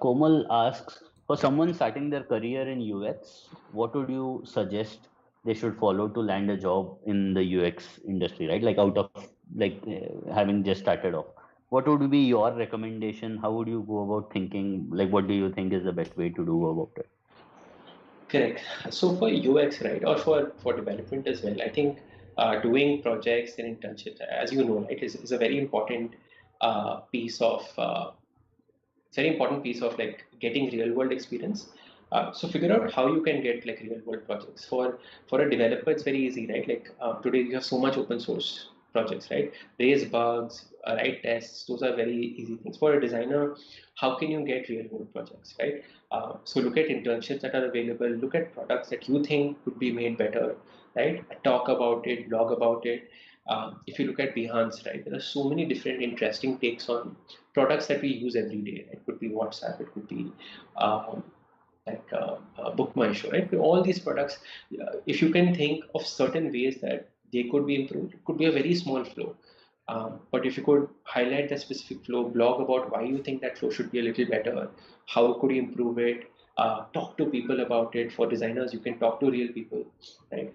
Komal asks, for someone starting their career in UX, what would you suggest they should follow to land a job in the UX industry, right? Like out of having just started off, what would be your recommendation? How would you go about thinking? Like, what do you think is the best way to do about it? Correct. So for UX, right, or for development as well, I think doing projects and internships, as you know, right, is a very important piece of very important piece of like getting real world experience. So figure out how you can get like real world projects. For a developer, it's very easy, right? Like today you have so much open source projects, right? Raise bugs, write tests. Those are very easy things. For a designer, how can you get real world projects, right? So look at internships that are available. Look at products that you think could be made better, right? Talk about it, blog about it. If you look at Behance, right, there are so many different interesting takes on products that we use every day. It could be WhatsApp, it could be um, Book My Show, right? All these products, if you can think of certain ways that they could be improved, it could be a very small flow. But if you could highlight that specific flow, blog about why you think that flow should be a little better, how could you improve it, talk to people about it. For designers, you can talk to real people, right?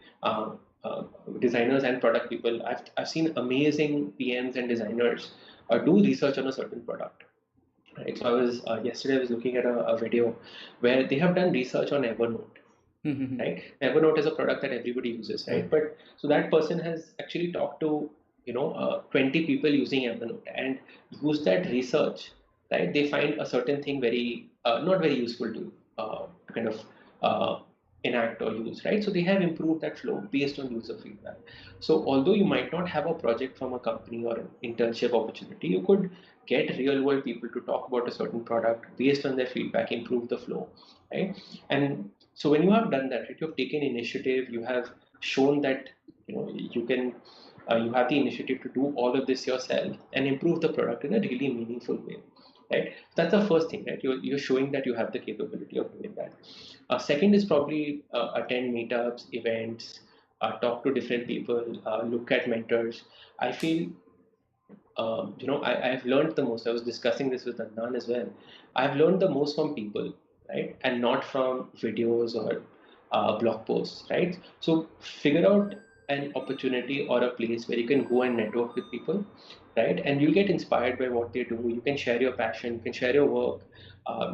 Designers and product people. I've seen amazing PMs and designers do research on a certain product. Right. So I was yesterday I was looking at a video where they have done research on Evernote. Mhm. Right. Evernote is a product that everybody uses, right? Right. But so that person has actually talked to 20 people using Evernote and use that research. Right. They find a certain thing very not very useful to kind of uh, enact or use. Right. So they have improved that flow based on user feedback. So although you might not have a project from a company or an internship opportunity, you could get real world people to talk about a certain product based on their feedback, improve the flow, right? And so when you have done that, right, you have taken initiative, you have shown that you can, you have the initiative to do all of this yourself and improve the product in a really meaningful way, right? That's the first thing, right? You're showing that you have the capability of doing that. Second is probably attend meetups, events, talk to different people, look at mentors. I feel I've learned the most. I was discussing this with Adnan as well. I've learned the most from people, right? And not from videos or blog posts, right? So figure out an opportunity or a place where you can go and network with people, right? And you'll get inspired by what they do. You can share your passion, you can share your work,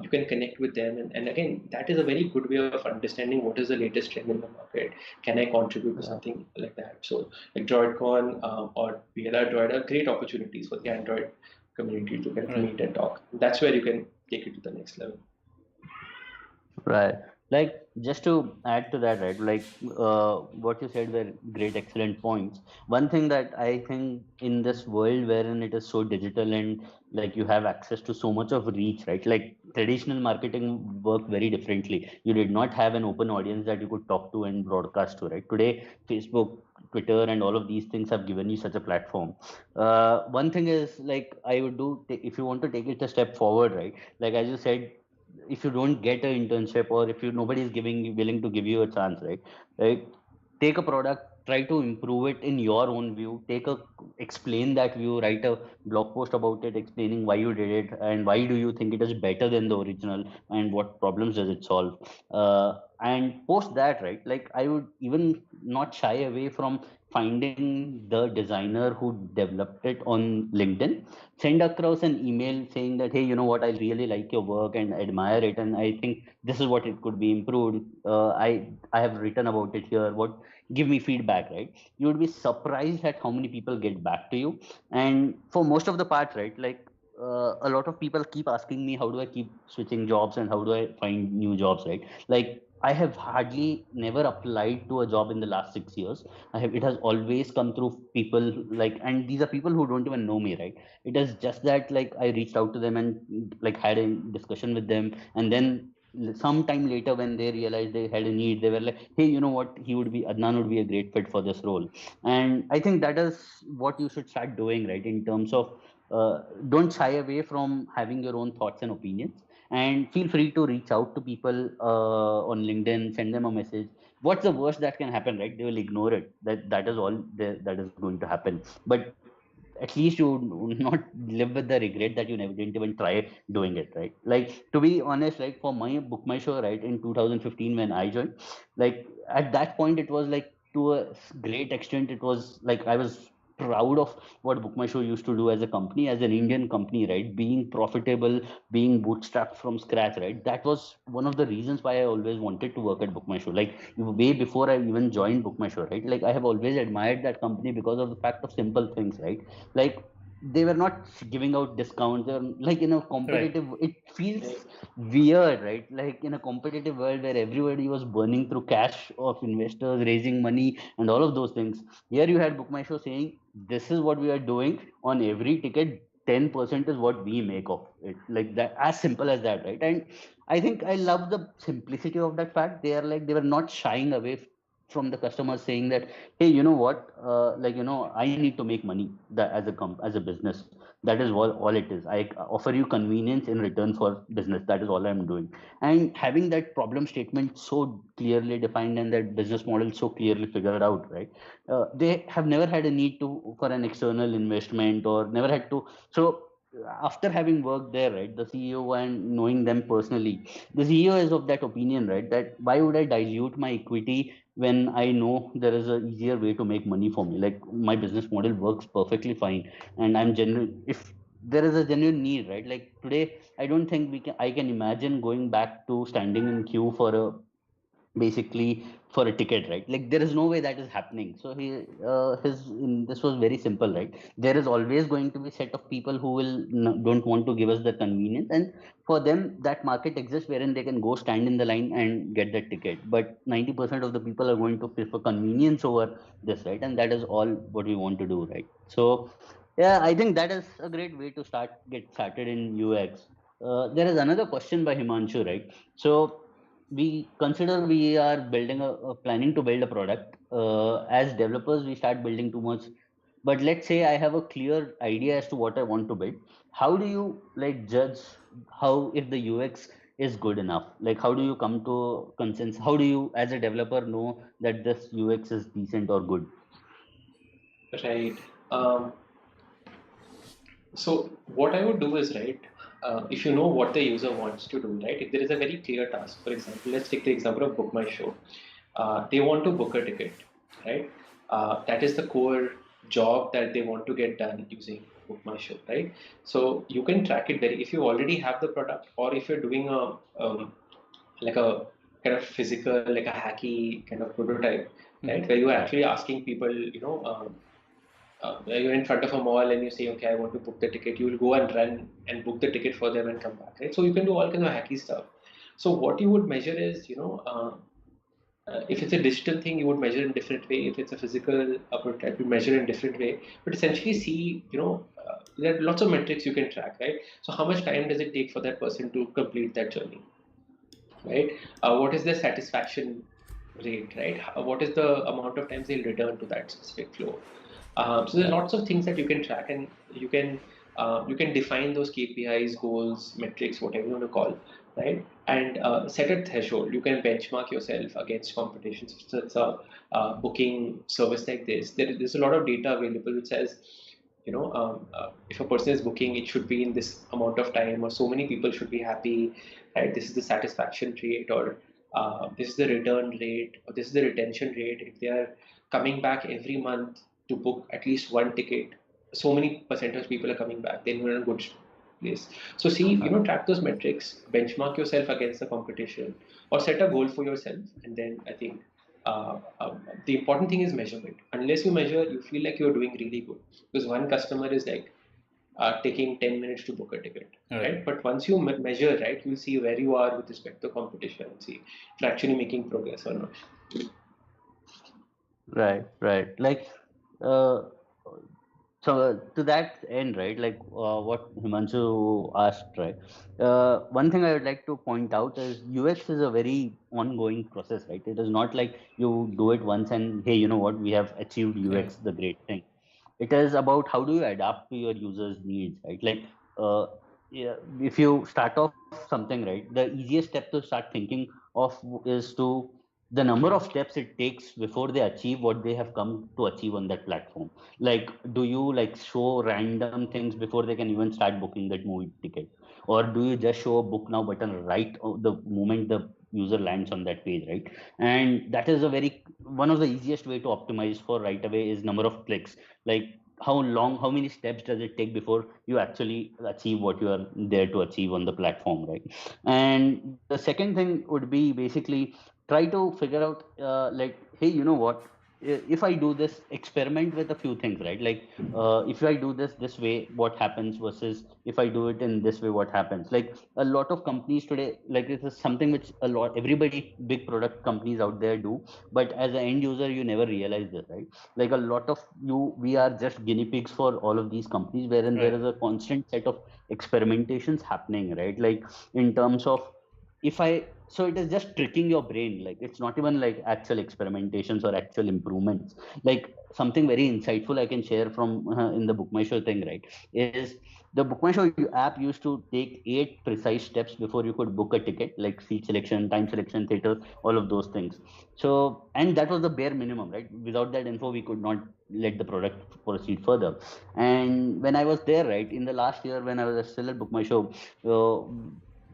you can connect with them. And again, that is a very good way of understanding what is the latest trend in the market. Can I contribute to Yeah. something like that? So like DroidCon or VLR Droid are great opportunities for the Android community to kind of Right. meet and talk. That's where you can take it to the next level. Right. Like, just to add to that, right? Like, what you said were great, excellent points. One thing that I think in this world wherein it is so digital and like you have access to so much of reach, right? Like traditional marketing worked very differently. You did not have an open audience that you could talk to and broadcast to, right? Today, Facebook, Twitter, and all of these things have given you such a platform. One thing is like I would do if you want to take it a step forward, right? Like as you said, if you don't get an internship or if you nobody is giving willing to give you a chance, right, take a product, try to improve it in your own view, explain that view, write a blog post about it explaining why you did it and why do you think it is better than the original and what problems does it solve, and post that, right? Like I would even not shy away from finding the designer who developed it on LinkedIn, send across an email saying that, hey, you know what, I really like your work and admire it and I think this is what it could be improved. I have written about it here, what, give me feedback, right? You would be surprised at how many people get back to you. And for most of the part, right, like a lot of people keep asking me how do I keep switching jobs and how do I find new jobs, right? Like I have hardly never applied to a job in the last 6 years. It has always come through people, like, and these are people who don't even know me, right? It is just that like I reached out to them and like had a discussion with them, and then sometime later when they realized they had a need, they were like, hey, you know what, Adnan would be a great fit for this role. And I think that is what you should start doing, right? In terms of don't shy away from having your own thoughts and opinions, and feel free to reach out to people on LinkedIn, send them a message. What's the worst that can happen, right? They will ignore it. That is all that is going to happen. But at least you would not live with the regret that you never didn't even try doing it, right? Like to be honest, like for my book my show, right, in 2015 when I joined, like at that point it was like to a great extent it was like I was proud of what book my show used to do as a company, as an Indian company, right? Being profitable, being bootstrapped from scratch, right? That was one of the reasons why I always wanted to work at book my show, like way before I even joined book my show, right? Like I have always admired that company because of the fact of simple things, right? Like they were not giving out discounts. They're like in a Right. competitive, it feels Right. weird, right? Like in a competitive world where everybody was burning through cash of investors raising money and all of those things, here you had book my show saying this is what we are doing on every ticket, 10% is what we make of it, like that, as simple as that, right? And I think I love the simplicity of that fact. They are like they were not shying away from the customers saying that, hey, you know what, like, I need to make money, that as a business, that is all it is. I offer you convenience in return for business. That is all I'm doing. And having that problem statement so clearly defined and that business model so clearly figured out, right? They have never had a need to for an external investment, or never had to. So after having worked there, right, the CEO and knowing them personally, the CEO is of that opinion, right, that why would I dilute my equity when I know there is a easier way to make money for me? Like, my business model works perfectly fine, and I'm genuine. If there is a genuine need, right? Like today, I don't think I can imagine going back to standing in queue for a basically for a ticket, right? Like there is no way that is happening. So this was very simple, right? There is always going to be set of people who don't want to give us the convenience, and for them that market exists wherein they can go stand in the line and get that ticket. But 90% of the people are going to prefer convenience over this, right? And that is all what we want to do, right? So yeah, I think that is a great way to get started in UX. There is another question by Himanshu, right? So we consider we are building planning to build a product. As developers, we start building too much. But let's say I have a clear idea as to what I want to build. How do you like judge how if the UX is good enough? Like how do you come to consensus? How do you, as a developer, know that this UX is decent or good? Right. Um, so what I would do is, right, if you know what the user wants to do, right, if there is a very clear task, for example, let's take the example of Book My Show. They want to book a ticket, right? That is the core job that they want to get done using Book My Show, right? So you can track it very, if you already have the product, or if you're doing like a kind of physical, like a hacky kind of prototype, right, Mhm. where you're Right. actually asking people, you're in front of a mall and you say, okay, I want to book the ticket. You will go and run and book the ticket for them and come back, right? So you can do all kinds of hacky stuff. So what you would measure is, if it's a digital thing, you would measure in different way. If it's a physical prototype, you measure in different way. But essentially, see, there are lots of metrics you can track, right? So how much time does it take for that person to complete that journey, right? What is their satisfaction rate, right? What is the amount of times they'll return to that specific flow? So there are Right. lots of things that you can track, and you can define those KPIs, goals, metrics, whatever you want to call, right? And set a threshold. You can benchmark yourself against competition. So it's a booking service like this. There's a lot of data available which says, if a person is booking, it should be in this amount of time, or so many people should be happy, right? This is the satisfaction rate, or this is the return rate, or this is the retention rate. If they are coming back every month to book at least one ticket, so many percentage people are coming back, then you're in a good place. So see, track those metrics, benchmark yourself against the competition, or set a goal for yourself, and then I think the important thing is measurement. Unless you measure, you feel like you're doing really good, because one customer is like taking 10 minutes to book a ticket, Right. right? But once you measure, right, you'll see where you are with respect to competition, see if you're actually making progress or not. Right. Right. Like, uh, so to that end, right, like what Himanshu asked, right? One thing I would like to point out is UX is a very ongoing process, right? It is not like you do it once and hey, you know what, we have achieved Yeah. UX, the great thing. It is about how do you adapt to your users' needs, right? Like, uh, yeah, if you start off something, right, the easiest step to start thinking of is to the number of steps it takes before they achieve what they have come to achieve on that platform. Like, do you like show random things before they can even start booking that movie ticket, or do you just show a book now button right the moment the user lands on that page, right? And that is a very one of the easiest way to optimize for right away is number of clicks. Like, how many steps does it take before you actually achieve what you are there to achieve on the platform, right? And the second thing would be basically try to figure out like, hey, you know what, if I do this, experiment with a few things, right? Like, if I do this way, what happens, versus if I do it in this way, what happens. Like, a lot of companies today, like, this is something which a lot everybody big product companies out there do, but as an end user you never realize this, right? Like, a lot of we are just guinea pigs for all of these companies, wherein there Right. is a constant set of experimentations happening, right? Like, in terms of, if I So it is just tricking your brain. Like it's not even like actual experimentations or actual improvements. Like something very insightful I can share from in the Book My Show thing, right? Is the Book My Show app used to take 8 precise steps before you could book a ticket, like seat selection, time selection, theater, all of those things. So, and that was the bare minimum, right? Without that info, we could not let the product proceed further. And when I was there, right, in the last year when I was still at Book My Show,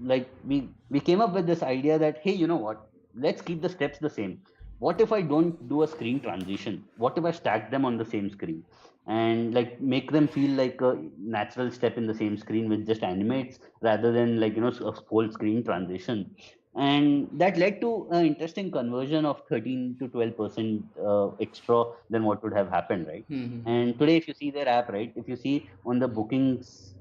like we came up with this idea that, hey, you know what, let's keep the steps the same. What if I don't do a screen transition? What if I stack them on the same screen and like make them feel like a natural step in the same screen, which just animates rather than like, a full screen transition. And that led to an interesting conversion of 13 to 12% extra than what would have happened, right? Mm-hmm. And today, if you see their app, right, if you see on the bookings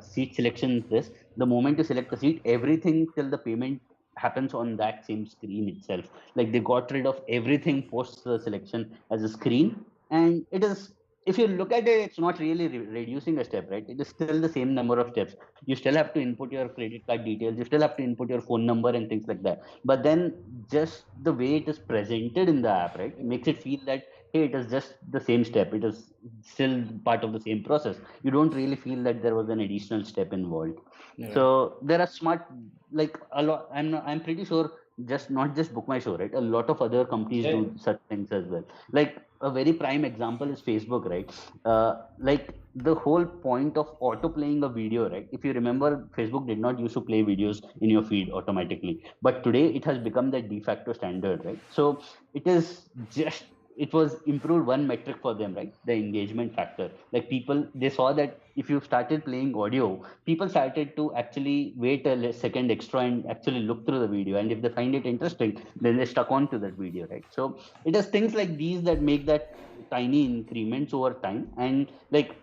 seat selection, this the moment you select the seat, everything till the payment happens on that same screen itself. Like they got rid of everything post the selection as a screen. And it is, if you look at it, it's not really reducing a step, right? It is still the same number of steps. You still have to input your credit card details, you still have to input your phone number and things like that. But then just the way it is presented in the app, right, makes it feel that, hey, it is just the same step, it is still part of the same process. You don't really feel that there was an additional step involved. Right. So there are smart, like a lot. I'm pretty sure, just not just Book My Show, right? A lot of other companies Yeah. do such things as well. Like a very prime example is Facebook, right? Like the whole point of auto playing a video, right? If you remember, Facebook did not used to play videos in your feed automatically, but today it has become the de facto standard, right? So it is just, it was improved one metric for them, right? The engagement factor. Like people, they saw that if you started playing audio, people started to actually wait a second extra and actually look through the video, and if they find it interesting, then they stuck on to that video, right? So it is things like these that make that tiny increments over time. And like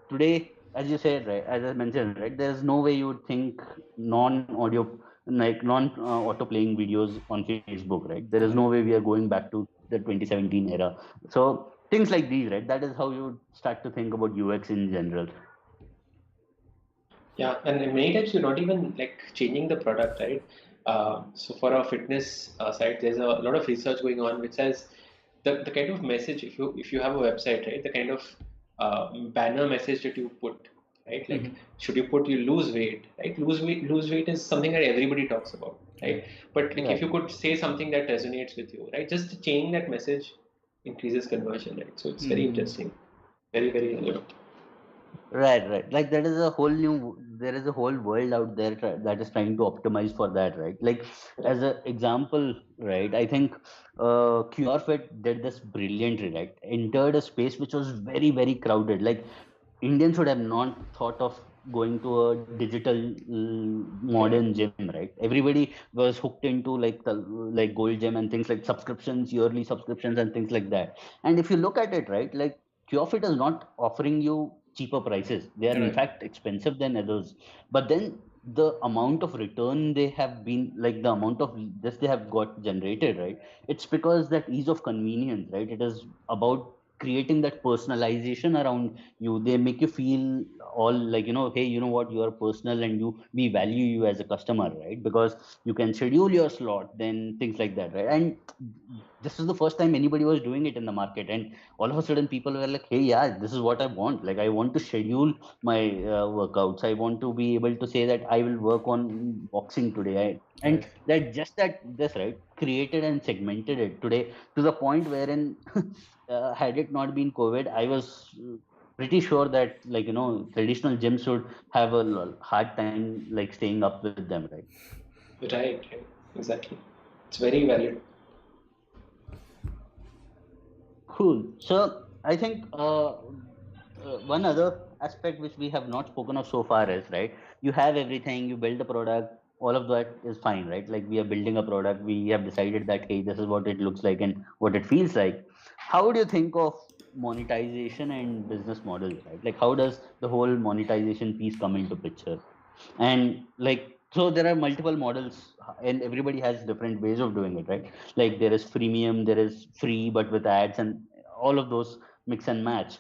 today, as you said, right, as I mentioned, right, there's no way you would think non-audio, like non-auto playing videos on Facebook, right? There is no way Right. we are going back to the 2017 era. So things like these, right, that is how you start to think about UX in general. Yeah, and many times you're not even like changing the product, right? So for our fitness side, there's a lot of research going on which says the kind of message, if you have a website, right, the kind of banner message that you put, right? Like Mm-hmm. should you put you lose weight, right? Lose weight is something that everybody talks about, right? Right. But like if Right. you could say something that resonates with you, right? Just changing that message increases conversion, right? So it's very Mm-hmm. interesting, very very relevant. Right, right. Like there is a whole new, there is a whole world out there that is trying to optimize for that, right? Like as Right. an example, right? I think QRFit did this brilliantly, right? Entered a space which was very, very crowded. Like Indians would have not thought of going to a digital Correct. modern gym, right? Everybody was hooked into like the like gold gym and things like subscriptions, yearly subscriptions and things like that. And if you look at it, right, like QFit is not offering you cheaper prices. They are in Right. fact expensive than others. But then the amount of return they have been, like the amount of this they have got generated, right? It's because that ease of convenience, right? It is about creating that personalization around you. They make you feel all like, hey, you know what, you are personal and we value you as a customer, right? Because you can schedule your slot, then things like that, right? And this is the first time anybody was doing it in the market, and all of a sudden people were like, hey, yeah, this is what I want. Like I want to schedule my workouts. I want to be able to say that I will work on boxing today. And Right. that just that this, right, created and segmented it today to the point wherein had it not been COVID, I was pretty sure that, like, traditional gyms would have a hard time like staying up with them, right? Right, right, exactly. It's very valid. Cool. So I think one other aspect which we have not spoken of so far is, right, you have everything, you build a product, all of that is fine, right? Like we are building a product, we have decided that, hey, this is what it looks like and what it feels like. How do you think of monetization and business models, right? Like how does the whole monetization piece come into picture? And like, so there are multiple models and everybody has different ways of doing it, right? Like there is freemium, there is free but with ads, and all of those mix and match.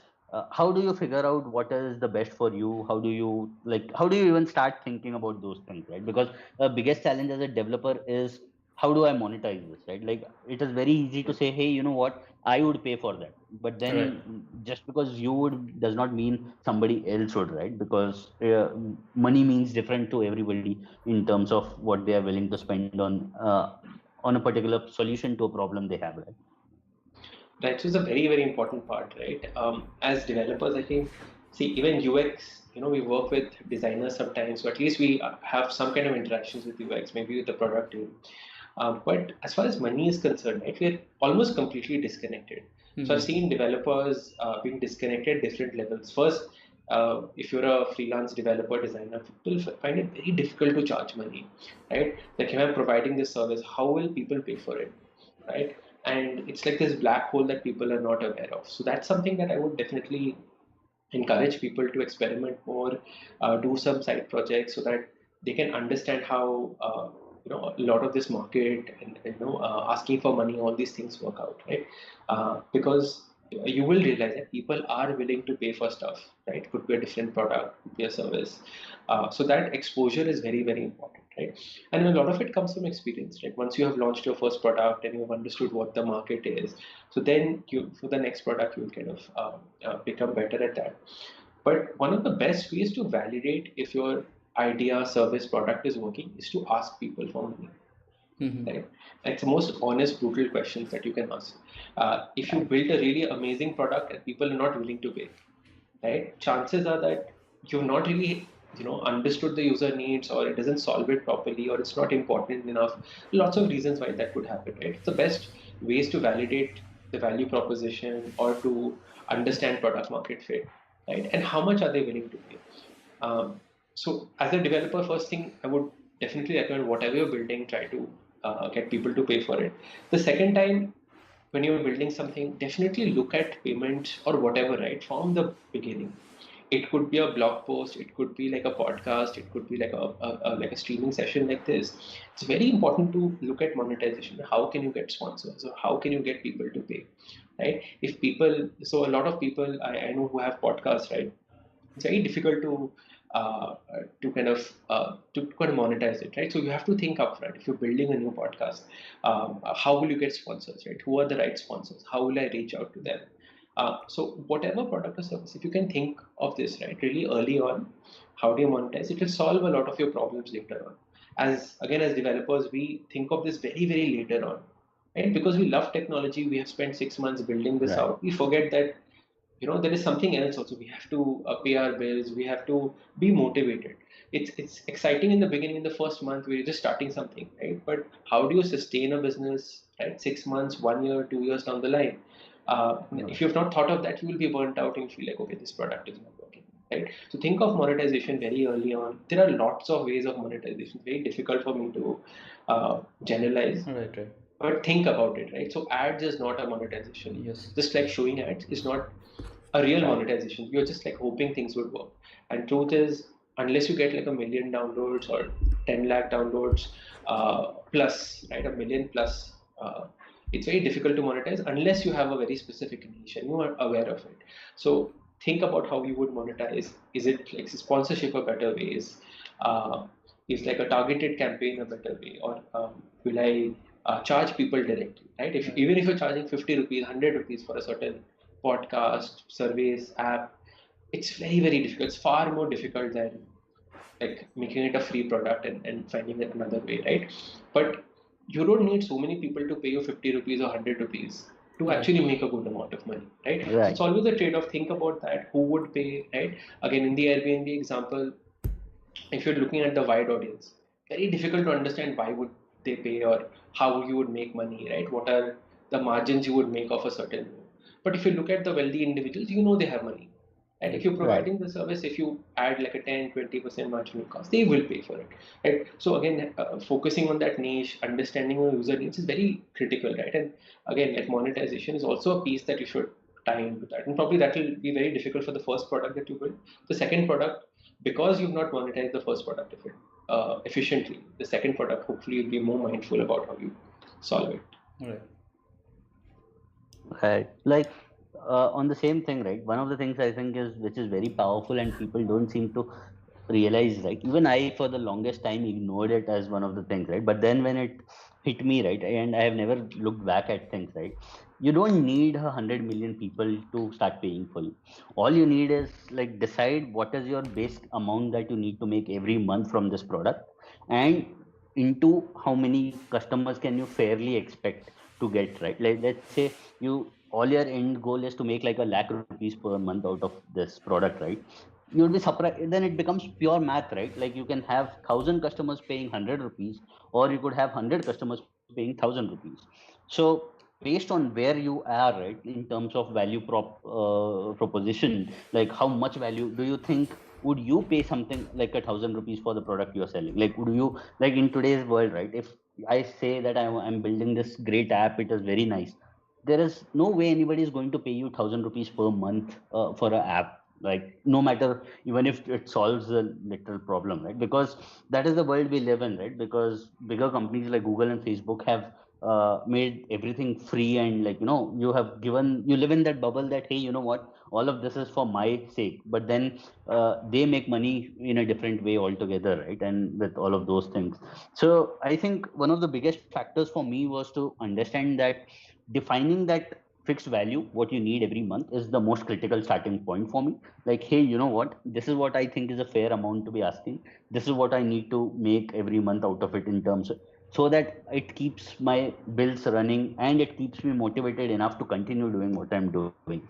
how do you figure out what is the best for you? How do you like, how do you even start thinking about those things, right? Because the biggest challenge as a developer is, how do I monetize this, right? Like, it is very easy to say, hey, you know what, I would pay for that. But then, Right. just because you would does not mean somebody else would, right? Because money means different to everybody in terms of what they are willing to spend on a particular solution to a problem they have, right? Right, so it's a very, very important part, right? As developers, I think, see, even UX, we work with designers sometimes, so at least we have some kind of interactions with UX, maybe with the product team. But as far as money is concerned, right, we're almost completely disconnected. So I've Mm-hmm. seen developers being disconnected at different levels. First, if you're a freelance developer designer, people find it very difficult to charge money, right? Like, if I'm providing this service, how will people pay for it, right? And it's like this black hole that people are not aware of. So that's something that I would definitely encourage people to experiment more, do some side projects so that they can understand how a lot of this market and asking for money, all these things work out, right? Because you will realize that people are willing to pay for stuff, right? Could be a different product, could be a service. So that exposure is very, very important, right? And a lot of it comes from experience, right? Once you have launched your first product and you've understood what the market is, so then you, for the next product, you'll kind of become better at that. But one of the best ways to validate if your idea, service, product is working is to ask people for money, Mm-hmm. right? It's the most honest, brutal questions that you can ask. If you Right. build a really amazing product and people are not willing to pay, right? Chances are that you've not really, understood the user needs, or it doesn't solve it properly, or it's not important enough. Lots of reasons why that could happen, right? It's the best ways to validate the value proposition or to understand product market fit, right? And how much are they willing to pay? So as a developer, first thing I would definitely recommend, whatever you're building, try to get people to pay for it. The second time, when you're building something, definitely look at payments or whatever, right, from the beginning. It could be a blog post, it could be like a podcast, it could be like like a streaming session like this. It's very important to look at monetization. How can you get sponsors, or how can you get people to pay, right? If people, so a lot of people I know who have podcasts, right? It's very difficult to kind of monetize it, right? So you have to think upfront. If you're building a new podcast, how will you get sponsors, right? Who are the right sponsors? How will I reach out to them? So whatever product or service, if you can think of this, right, really early on, how do you monetize? It will solve a lot of your problems later on. As developers, we think of this very, very later on, right? Because we love technology, we have spent 6 months building this Right. out. We forget that there is something else also. We have to pay our bills, we have to be motivated. It's exciting in the beginning, in the first month where you're just starting something, right? But how do you sustain a business, right? 6 months, 1 year, 2 years down the line. If Right. you've not thought of that, you will be burnt out and feel like, okay, this product is not working, right? So think of monetization very early on. There are lots of ways of monetization. Very difficult for me to generalize, Right. Right. but think about it, right? So ads is not a monetization. Yes. Just like showing ads is not a real Right. monetization. You're just like hoping things would work. And truth is, unless you get like a million downloads or 10 lakh downloads plus, right, a million plus, it's very difficult to monetize unless you have a very specific niche and you are aware of it. So think about how you would monetize. Is it like sponsorship a better ways? Is like a targeted campaign a better way? Or will I charge people directly, right? If Right. even if you're charging 50 rupees, 100 rupees for a certain podcast, service, app, it's very, very difficult. It's far more difficult than like making it a free product and finding it another way, right? But you don't need so many people to pay you 50 rupees or 100 rupees to Right. actually make a good amount of money, right? So Right. it's always a trade-off. Think about that. Who would pay, right? Again, in the Airbnb example, if you're looking at the wide audience, very difficult to understand why would they pay or how you would make money, right? What are the margins you would make of a certain role? But if you look at the wealthy individuals, they have money. And if Right. you're Right. providing the service, if you add like a 10-20% marginal cost, they will pay for it, right? So again, focusing on that niche, understanding your user needs is very critical, right? And again, like monetization is also a piece that you should tie into that. And probably that will be very difficult for the first product that you build. The second product, because you've not monetized the first product efficiently, the second product, hopefully you'll be more mindful about how you solve it. Right. Right. Like, On the same thing, right? One of the things I think is which is very powerful and people don't seem to realize, right? Even I, for the longest time, ignored it as one of the things, right? But then when it hit me, right, and I have never looked back at things, right? You don't need 100 million people to start paying for you. All you need is like decide what is your base amount that you need to make every month from this product, and into how many customers can you fairly expect to get, right? Like, let's say you all your end goal is to make like a lakh rupees per month out of this product, right? You'll be surprised, then it becomes pure math, right? Like you can have 1,000 customers paying 100 rupees, or you could have 100 customers paying 1,000 rupees. So based on where you are, right, in terms of value proposition, like how much value do you think, would you pay something like 1,000 rupees for the product you're selling? Like, would you, like in today's world, right? If I say that I'm building this great app, it is very nice, there is no way anybody is going to pay you 1,000 rupees per month for an app, like no matter, even if it solves a literal problem, right? Because that is the world we live in, right? Because bigger companies like Google and Facebook have made everything free, and like, you have given, you live in that bubble that, hey, you know what, all of this is for my sake. But then they make money in a different way altogether, right? And with all of those things. So I think one of the biggest factors for me was to understand that defining that fixed value, what you need every month, is the most critical starting point for me. Like, hey, you know what, this is what I think is a fair amount to be asking. This is what I need to make every month out of it, in terms of, so that it keeps my bills running and it keeps me motivated enough to continue doing what I'm doing.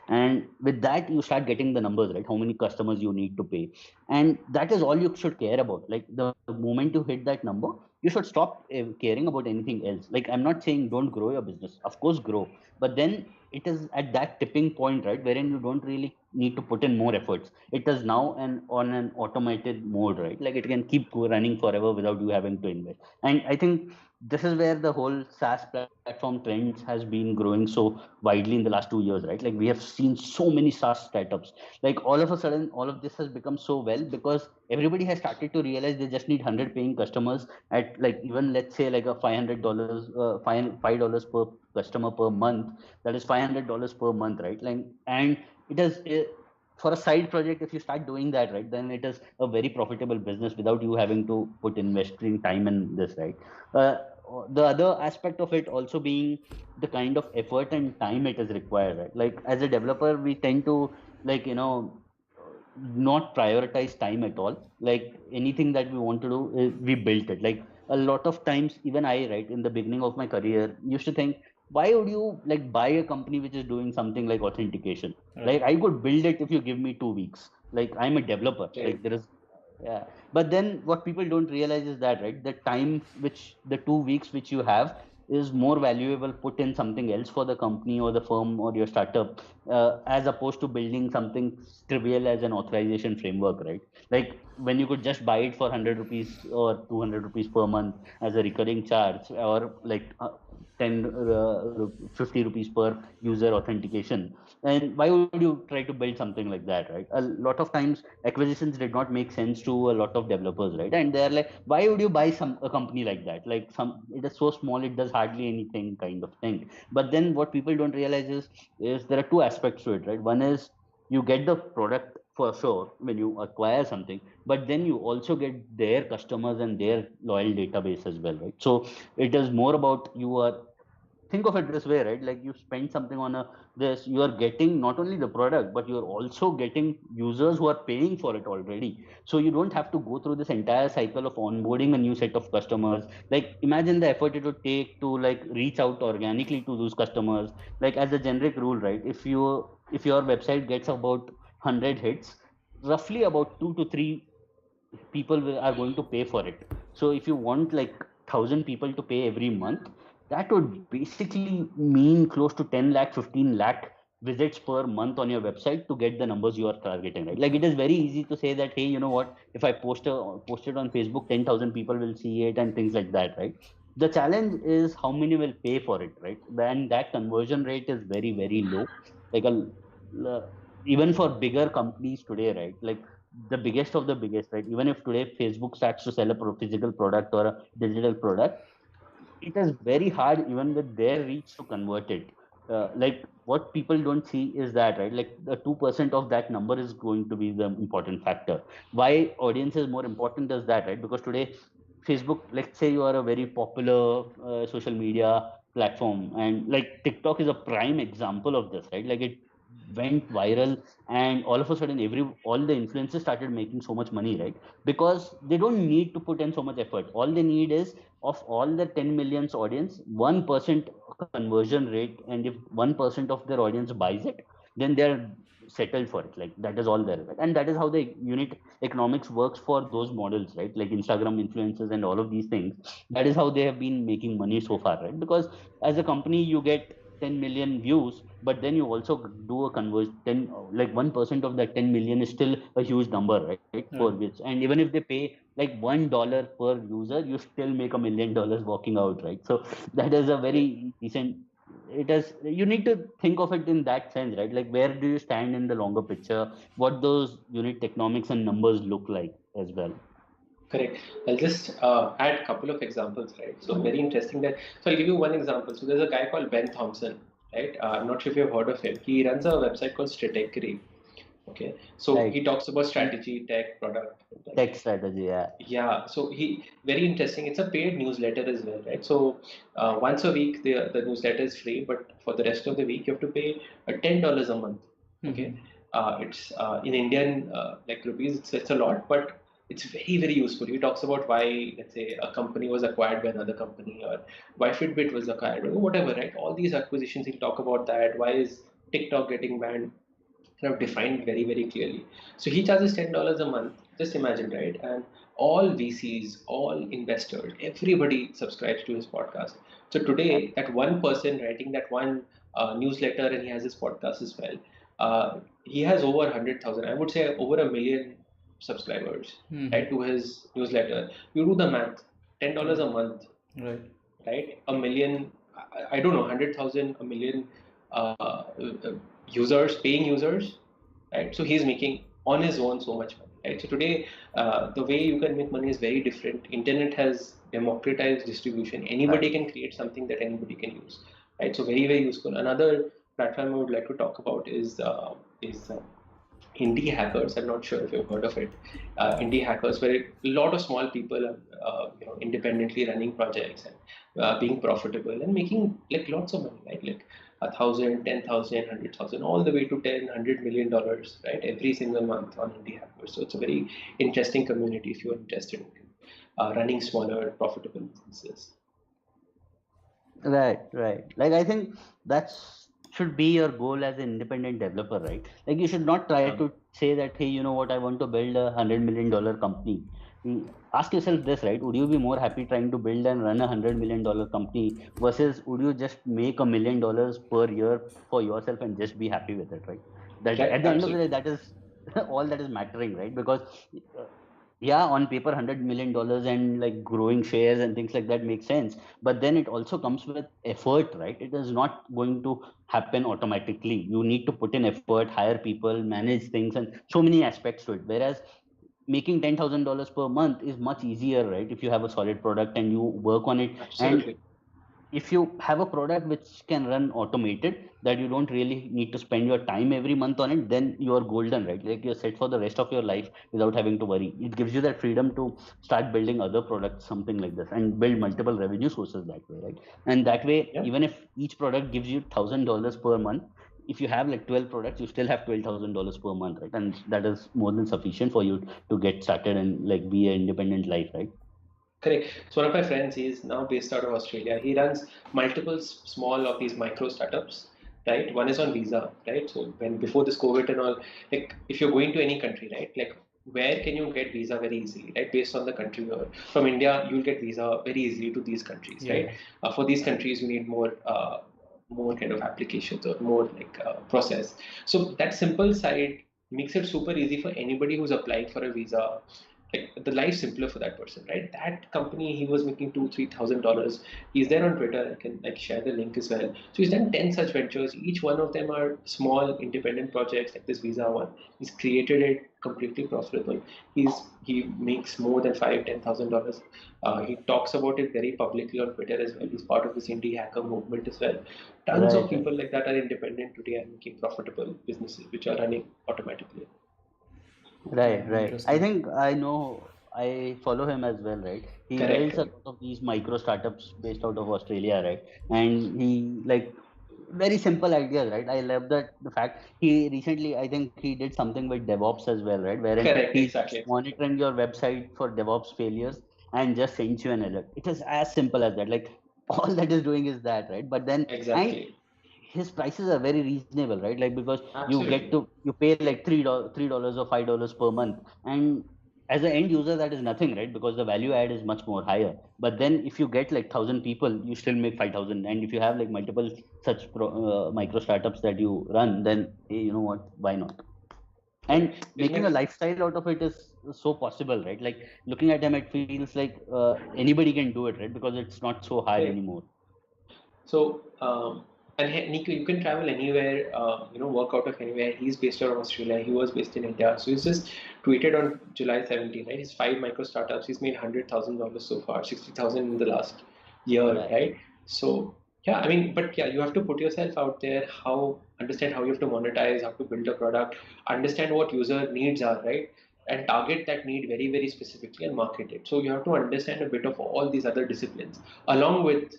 And with that, you start getting the numbers, right? How many customers you need to pay. And that is all you should care about. Like the moment you hit that number, you should stop caring about anything else. Like, I'm not saying don't grow your business, of course grow, but then it is at that tipping point, right, wherein you don't really need to put in more efforts. It is now and on an automated mode, right? Like it can keep running forever without you having to invest. And I think this is where the whole SaaS platform trends has been growing so widely in the last 2 years, right? Like we have seen so many SaaS startups. Like all of a sudden, all of this has become so well because everybody has started to realize they just need 100 paying customers at, like, even let's say like a $500, $5 per customer per month. That is $500 per month, right? Like, and it is for a side project, if you start doing that, right, then it is a very profitable business without you having to put investing time in this, right? uh, the other aspect of it also being the kind of effort and time it is required, right? Like as a developer, we tend to, like, not prioritize time at all. Like anything that we want to do, we built it. Like a lot of times, even I, right, in the beginning of my career, used to think, why would you like buy a company which is doing something like authentication? Like Right. I could build it if you give me 2 weeks. Like I'm a developer. Right. Like there is, yeah. But then what people don't realize is that, right, the time which the 2 weeks which you have is more valuable put in something else for the company or the firm or your startup, as opposed to building something trivial as an authorization framework, right? Like when you could just buy it for 100 rupees or 200 rupees per month as a recurring charge, or like 10 50 rupees per user authentication. And why would you try to build something like that, right? A lot of times acquisitions did not make sense to a lot of developers, right? And they're like, why would you buy a company like that? Like, it is so small, it does hardly anything, kind of thing. But then what people don't realize is there are two aspects to it, right? One is you get the product for sure when you acquire something, but then you also get their customers and their loyal database as well, right? So it is more about, you are, think of it this way, right? Like you spend something on a this, you are getting not only the product, but you're also getting users who are paying for it already. So you don't have to go through this entire cycle of onboarding a new set of customers. Like imagine the effort it would take to like reach out organically to those customers. Like as a generic rule, right, if your website gets about 100 hits, roughly about 2 to 3 people are going to pay for it. So if you want like 1,000 people to pay every month, that would basically mean close to 10 lakh, 15 lakh visits per month on your website to get the numbers you are targeting, right? Like it is very easy to say that, hey, you know what, if I post it on Facebook, 10,000 people will see it and things like that, right? The challenge is how many will pay for it, right? And that conversion rate is very, very low. Like even for bigger companies today, right? Like the biggest of the biggest, right? Even if today Facebook starts to sell a physical product or a digital product, it is very hard even with their reach to convert it. like what people don't see is that, right, like the 2% of that number is going to be the important factor. Why audience is more important is that, right, because today Facebook, let's say you are a very popular social media platform, and like TikTok is a prime example of this, right? Like it went viral, and all of a sudden all the influencers started making so much money, right? Because they don't need to put in so much effort. All they need is, of all the 10 millions audience, 1% conversion rate, and if 1% of their audience buys it, then they're settled for it. Like that is all there, and that is how the unit economics works for those models, right? Like Instagram influencers and all of these things. That is how they have been making money so far, right? Because as a company you get 10 million views, but then you also do a conversion 10, like 1% of that 10 million is still a huge number, right? For Right. which, and even if they pay like $1 per user, you still make $1 million walking out, right? So that is a very decent, it is, you need to think of it in that sense, right? Like where do you stand in the longer picture, what those unit economics and numbers look like as well. Correct. I'll just add a couple of examples, right? So very interesting that. So I'll give you one example. So there's a guy called Ben Thompson, right? I'm not sure if you've heard of him. He runs a website called Stratechery. Okay. So Right. he talks about And strategy, tech, product, right? tech strategy, yeah. Yeah. So he very interesting. It's a paid newsletter as well, right? So once a week the newsletter is free, but for the rest of the week you have to pay $10 a month. Okay. Mm-hmm. It's in Indian like rupees. It's a lot, but it's very useful. He talks about why, let's say, a company was acquired by another company, or why Fitbit was acquired, or whatever, right? All these acquisitions, he'll talk about that. Why is TikTok getting banned? Kind of defined very clearly. So he charges $10 a month. Just imagine, right? And all VCs, all investors, everybody subscribes to his podcast. So today, that one person writing that one newsletter, and he has his podcast as well. He has over 100,000. I would say over a million subscribers, right, to Mm-hmm. his newsletter. You do the math. $10 a month, Right. right? A million, I don't know, 100,000, a million users, paying users, right? So he's making on his own so much money, right? So today, the way you can make money is very different. Internet has democratized distribution. Right. Anybody can create something that anybody can use, right? So very useful. Another platform I would like to talk about is indie hackers. I'm not sure if you've heard of it. Indie hackers, where a lot of small people are independently running projects and being profitable and making like lots of money, right? Like 1,000, 10,000, 100,000, all the way to 10, $100 million, right? Every single month on indie hackers. So it's a very interesting community if you're interested in running smaller, profitable businesses. Right, right. Like I think that's should be your goal as an independent developer, right? Like you should not try Yeah. to say that, hey, you know what, I want to build $100 million company. Ask yourself this, right? Would you be more happy trying to build and run $100 million company versus would you just make $1 million per year for yourself and just be happy with it, right? That Right, at the end of the day, absolutely. that is all that is mattering, right? Because uh, yeah, on paper, $100 million and like growing shares and things like that makes sense, but then it also comes with effort, right? It is not going to happen automatically. You need to put in effort, hire people, manage things, and so many aspects to it. Whereas making $10,000 per month is much easier, right? If you have a solid product and you work on it, and Absolutely. if you have a product which can run automated, that you don't really need to spend your time every month on it, then you are golden, right? Like you're set for the rest of your life without having to worry. It gives you that freedom to start building other products, something like this, and build multiple revenue sources that way, right? And that way, Yeah. even if each product gives you $1,000 per month, if you have like 12 products, you still have $12,000 per month, right? And that is more than sufficient for you to get started and like be an independent life, right? Correct. So one of my friends, he is now based out of Australia. He runs multiple small of these micro startups, right? One is on visa, right? So when before this COVID and all, like if you're going to any country, right? Like where can you get visa very easily, right? Based on the country you're from India, you'll get visa very easily to these countries, Yeah. right? For these countries, you need more kind of applications or more like process. So that simple side makes it super easy for anybody who's applying for a visa, like the life simpler for that person, right? That company, he was making $2,000-3,000. He's there on Twitter. I can like share the link as well. So he's done 10 such ventures. Each one of them are small independent projects like this Visa one. He's created it completely profitable. He makes more than $5,000-10,000. He talks about it very publicly on Twitter as well. He's part of this indie hacker movement as well. Tons of Right, right. people like that are independent today and making profitable businesses which are running automatically. Right, Yeah, right. I interesting. think I know, I follow him as well, right? He Correct, builds a correct. lot of these micro startups based out of Australia, right? And he like very simple ideas, right? I love that the fact he recently, I think he did something with DevOps as well, right? Wherein Correct, he's exactly, just exactly. monitoring your website for DevOps failures and just sends you an alert. It is as simple as that. Like all that is doing is that, right? But then and Exactly. his prices are very reasonable, right? Like because Absolutely. you pay like $3 or $5 per month, and as an end user that is nothing, right? Because the value add is much more higher. But then if you get like 1,000 people, you still make 5,000, and if you have like multiple such micro startups that you run, then hey, you know what? Why not? And Correct. It making a makes lifestyle out of it is so possible, right? Like looking at him, it feels like anybody can do it, right? Because it's not so hard correct. anymore. So, and Nico, you can travel anywhere, work out of anywhere. He's based out of Australia. He was based in India. So he's just tweeted on July 17th, right? His five micro startups. He's made $100,000 so far, 60,000 in the last year, Right. right? So, yeah, I mean, but yeah, you have to put yourself out there, understand how you have to monetize, how to build a product, understand what user needs are, right? And target that need very, very specifically and market it. So you have to understand a bit of all these other disciplines along with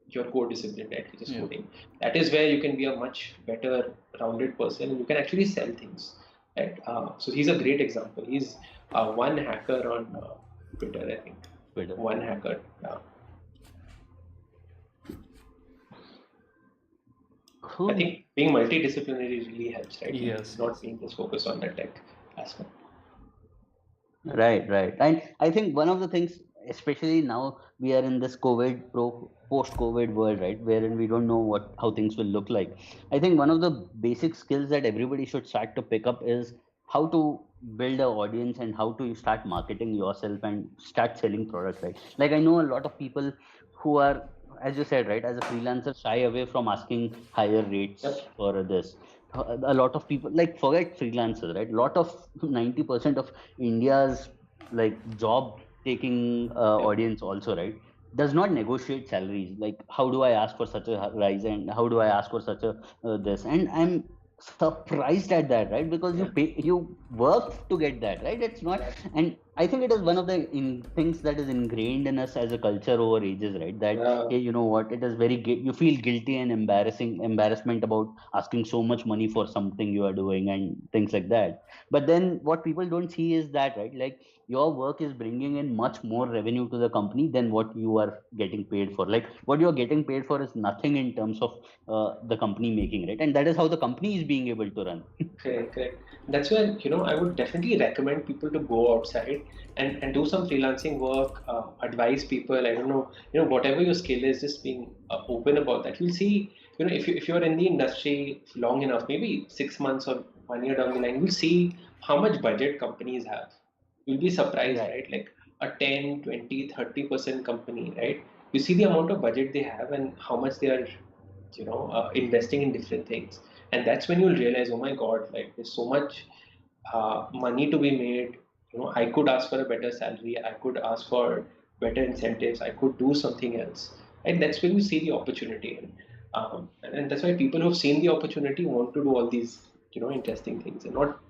your core discipline, right, which is Yeah. coding. That is where you can be a much better rounded person and you can actually sell things, right? So he's a great example. He's one hacker on Twitter, I think. Twitter. One hacker. I Who? think being multidisciplinary really helps, right? Yes, Not yes. being just focused on the tech aspect. Right, right. And I think one of the things, especially now we are in this post-COVID world, right, wherein we don't know how things will look like. I think one of the basic skills that everybody should start to pick up is how to build an audience and how to start marketing yourself and start selling products, right? Like I know a lot of people who are, as you said, right, as a freelancer, shy away from asking higher rates Yep. for this. A lot of people like forget freelancers, right? A lot of 90% of India's like job taking Yep. audience also, right, does not negotiate salaries. Like how do I ask for such a rise and how do I ask for such a this? And I'm surprised at that, right? Because Yeah. you work to get that, right? It's not. Exactly. And I think it is one of the things that is ingrained in us as a culture over ages, right? That Yeah. hey, you know what, it is very you feel guilty and embarrassment about asking so much money for something you are doing and things like that. But then what people don't see is that, right, like your work is bringing in much more revenue to the company than what you are getting paid for. Like what you are getting paid for is nothing in terms of the company making, right? And that is how the company is being able to run. Correct, correct. That's where, I would definitely recommend people to go outside and do some freelancing work, advise people. I don't know, whatever your skill is, just being open about that. You'll see, if you're in the industry long enough, maybe 6 months or 1 year down the line, you'll see how much budget companies have. You'll be surprised, Right. right? Like a 10, 20, 30% company, right? You see the amount of budget they have and how much they are investing in different things, and that's when you'll realize, oh my god, like there's so much money to be made. I could ask for a better salary, I could ask for better incentives, I could do something else, and that's when you see the opportunity. And that's why people who've seen the opportunity want to do all these interesting things and not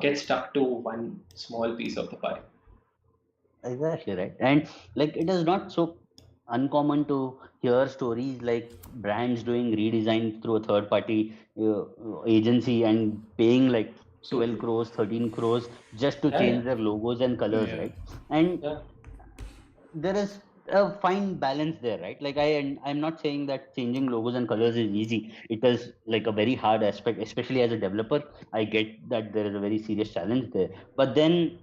get stuck to one small piece of the pie. Exactly right. And like it is not so uncommon to hear stories like brands doing redesign through a third party agency and paying like 12 Absolutely. crores, 13 crores just to Yeah, yeah, change their logos and colors, Yeah. right? And yeah. there is a fine balance there, right? Like I'm not saying that changing logos and colors is easy. It is like a very hard aspect, especially as a developer. I get that there is a very serious challenge there, but then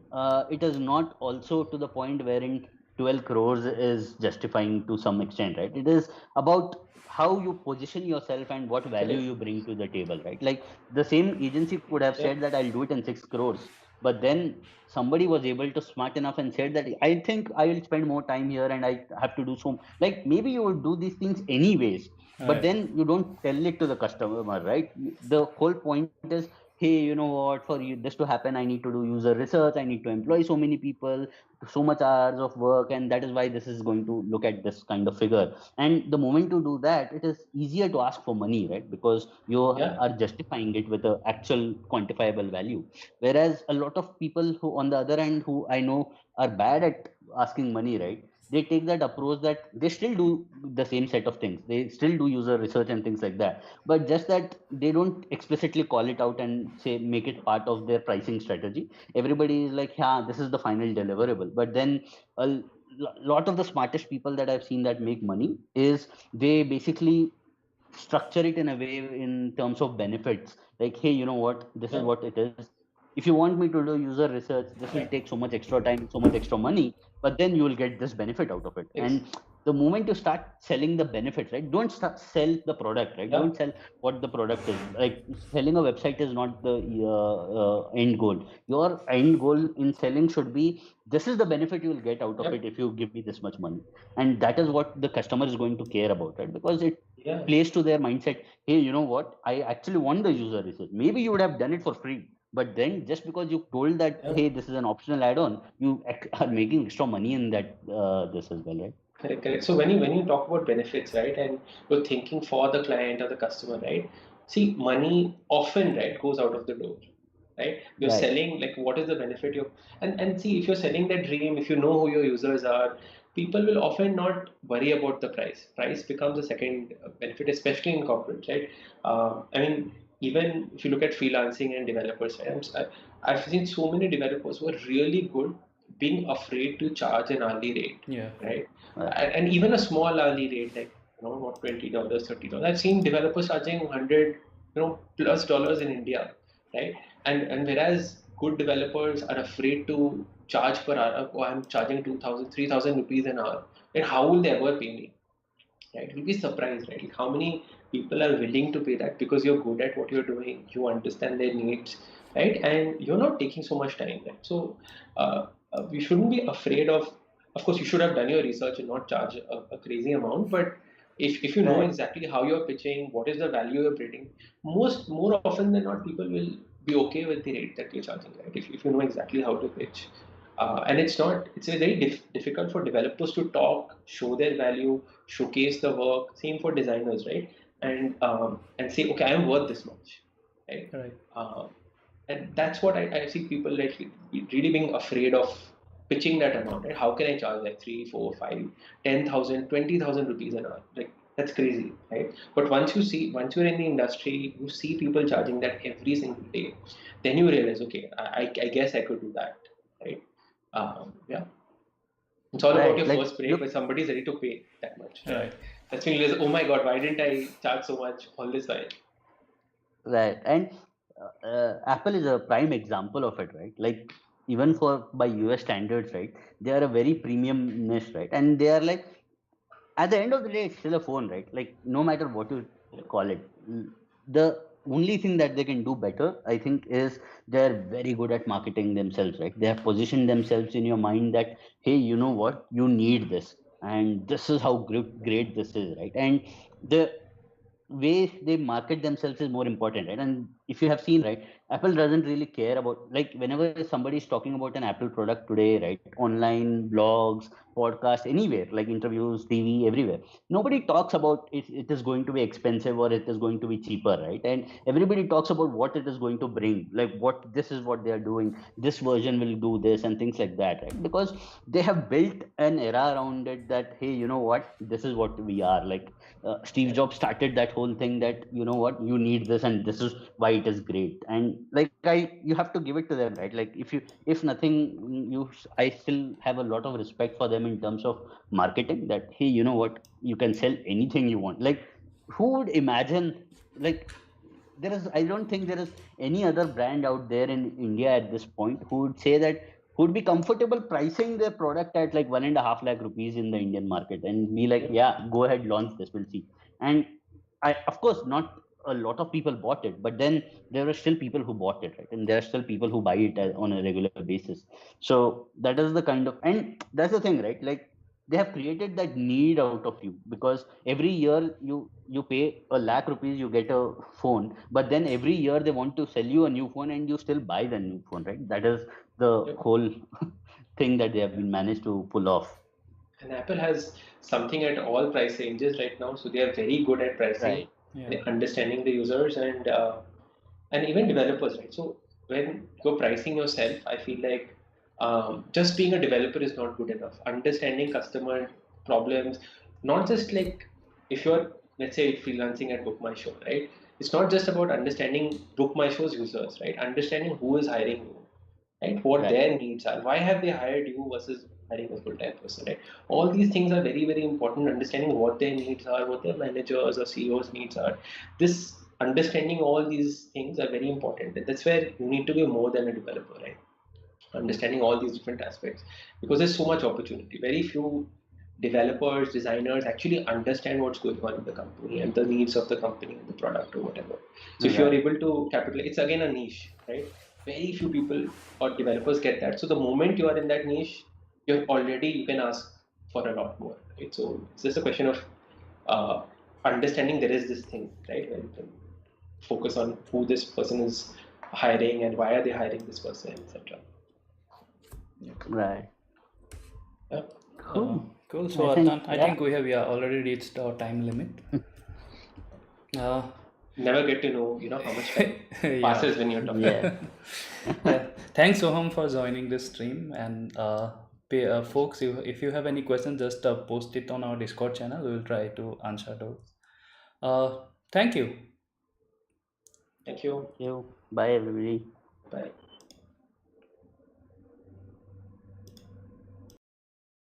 it is not also to the point wherein 12 crores is justifying to some extent, right? It is about how you position yourself and what value Correct. you bring to the table, right? Like the same agency could have said Yep. that I'll do it in 6 crores, But then somebody was able to smart enough and said that I think I will spend more time here and I have to do so, like maybe you would do these things anyways, but Right. then you don't tell it to the customer, right? The whole point is, hey, you know what, for you this to happen I need to do user research, I need to employ so many people, so much hours of work, and that is why this is going to look at this kind of figure. And the moment you do that, it is easier to ask for money, right? Because you Yeah, are justifying it with an actual quantifiable value. Whereas a lot of people who on the other end who I know are bad at asking money, right, they take that approach that they still do the same set of things, they still do user research and things like that, but just that they don't explicitly call it out and say make it part of their pricing strategy. Everybody is like, yeah, this is the final deliverable. But then lot of the smartest people that I've seen that make money is they basically structure it in a way in terms of benefits, like, hey, you know what, this is yeah, what it is. If you want me to do user research, this will yeah. take so much extra time, so much extra money, but then you will get this benefit out of it. Ex- And the moment you start selling the benefits, right, don't start sell the product, right, yeah, don't sell what the product is. Like, selling a website is not the end goal. Your end goal in selling should be, this is the benefit you will get out of yeah, it if you give me this much money. And that is what the customer is going to care about, right? Because it yeah, plays to their mindset, hey, you know what, I actually want the user research. Maybe you would have done it for free, but then just because you told that, yeah. hey, this is an optional add-on, you are making extra money in that this as well, right? Correct, correct. So when you talk about benefits, right, and you're thinking for the client or the customer, right? See, money often, right, goes out of the door, right? You're Right. selling, like, what is the benefit you, and see, if you're selling that dream, if you know who your users are, people will often not worry about the price. Price becomes a second benefit, especially in corporate, right? I mean, even if you look at freelancing and developers, right? I've seen so many developers who are really good being afraid to charge an hourly rate, Yeah. right? Right. And even a small hourly rate, like, what, $20, $30. I've seen developers charging 100, plus dollars in India, right? And whereas good developers are afraid to charge per hour. Oh, I'm charging 2,000, 3,000 rupees an hour. And how will they ever pay me? Right? You'll be surprised, right? Like, how many people are willing to pay that because you're good at what you're doing, you understand their needs, right? And you're not taking so much time, right? So we shouldn't be afraid of course, you should have done your research and not charge a crazy amount, but if you know Right. exactly how you're pitching, what is the value you're bringing, more often than not, people will be okay with the rate that you're charging, right? If you know exactly how to pitch. And it's a very difficult for developers to talk, show their value, showcase the work. Same for designers, right? And say, okay, I am worth this much, right? Right. Uh, and that's what I see people like really being afraid of pitching that amount. Right? How can I charge like 3, 4, 5, 10,000, 20,000 rupees an hour? Like, that's crazy, right? But once you're in the industry, you see people charging that every single day. Then you realize, okay, I guess I could do that, right? Yeah, it's all about Right. your Like, first break look. when somebody's ready to pay that much, right? Right. That's when you realize, oh my God, why didn't I charge so much all this while? Right. And Apple is a prime example of it, right? Like, even for by US standards, right? They are a very premium niche, right? And they are like, at the end of the day, it's still a phone, right? Like, no matter what you call it, the only thing that they can do better, I think, is they're very good at marketing themselves, right? They have positioned themselves in your mind that, hey, you know what, you need this, and this is how great this is, right? And the way they market themselves is more important, right? And if you have seen, right, Apple doesn't really care about, like, whenever somebody is talking about an Apple product today, right, online blogs, podcast, anywhere, like interviews, TV, everywhere, nobody talks about it is going to be expensive or it is going to be cheaper, right? And everybody talks about what it is going to bring, like, what this is what they are doing, this version will do this and things like that, right? Because they have built an era around it that, hey, you know what, this is what we are like. Steve Yeah, Jobs started that whole thing that, you know what, you need this and this is why it is great. And like, you have to give it to them, right? Like, if nothing, I still have a lot of respect for them in terms of marketing, that, hey, you know what, you can sell anything you want. Like, who would imagine, like, I don't think there is any other brand out there in India at this point who would say that, who would be comfortable pricing their product at like 1.5 lakh rupees in the Indian market and be like, yeah, yeah, go ahead, launch this, we'll see. And I, of course, not. a lot of people bought it, but then there are still people who bought it, right? And there are still people who buy it on a regular basis. So that is the kind of, and that's the thing, right? Like they have created that need out of you, because every year you pay a lakh rupees, you get a phone, but then every year they want to sell you a new phone and you still buy the new phone, right? That is the Yep. whole thing that they have been managed to pull off. And Apple has something at all price ranges right now, so they are very good at pricing Right. Yeah. and understanding the users and even developers, right? So when you're pricing yourself, I feel like just being a developer is not good enough. Understanding customer problems, not just like if you're, let's say, freelancing at Book My Show, right? It's not just about understanding Book My Show's users, right? Understanding who is hiring you, right? What Right. their needs are. Why have they hired you versus hiring a full-time person, right? All these things are very, very important. Understanding what their needs are, what their managers or CEOs needs are. This understanding all these things are very important. And that's where you need to be more than a developer, right? Understanding all these different aspects, because there's so much opportunity. Very few developers, designers actually understand what's going on in the company and the needs of the company and the product or whatever. So if you're Right. able to capitalize, it's again a niche, right? Very few people or developers get that. So the moment you are in that niche, you can ask for a lot more, right? So it's just a question of uh, understanding there is this thing, right, where you can focus on who this person is hiring and why are they hiring this person, etc. Right. Yeah. Cool. Cool. I So think, Adnan, I yeah. think we have already reached our time limit. Uh, Never get to know, how much time yeah. passes when you're talking. Yeah. Yeah. Thanks, Soham, for joining this stream. And folks, if you have any questions, just post it on our Discord channel. We will try to answer those. Thank you. Thank you. Thank you. Bye, everybody. Bye.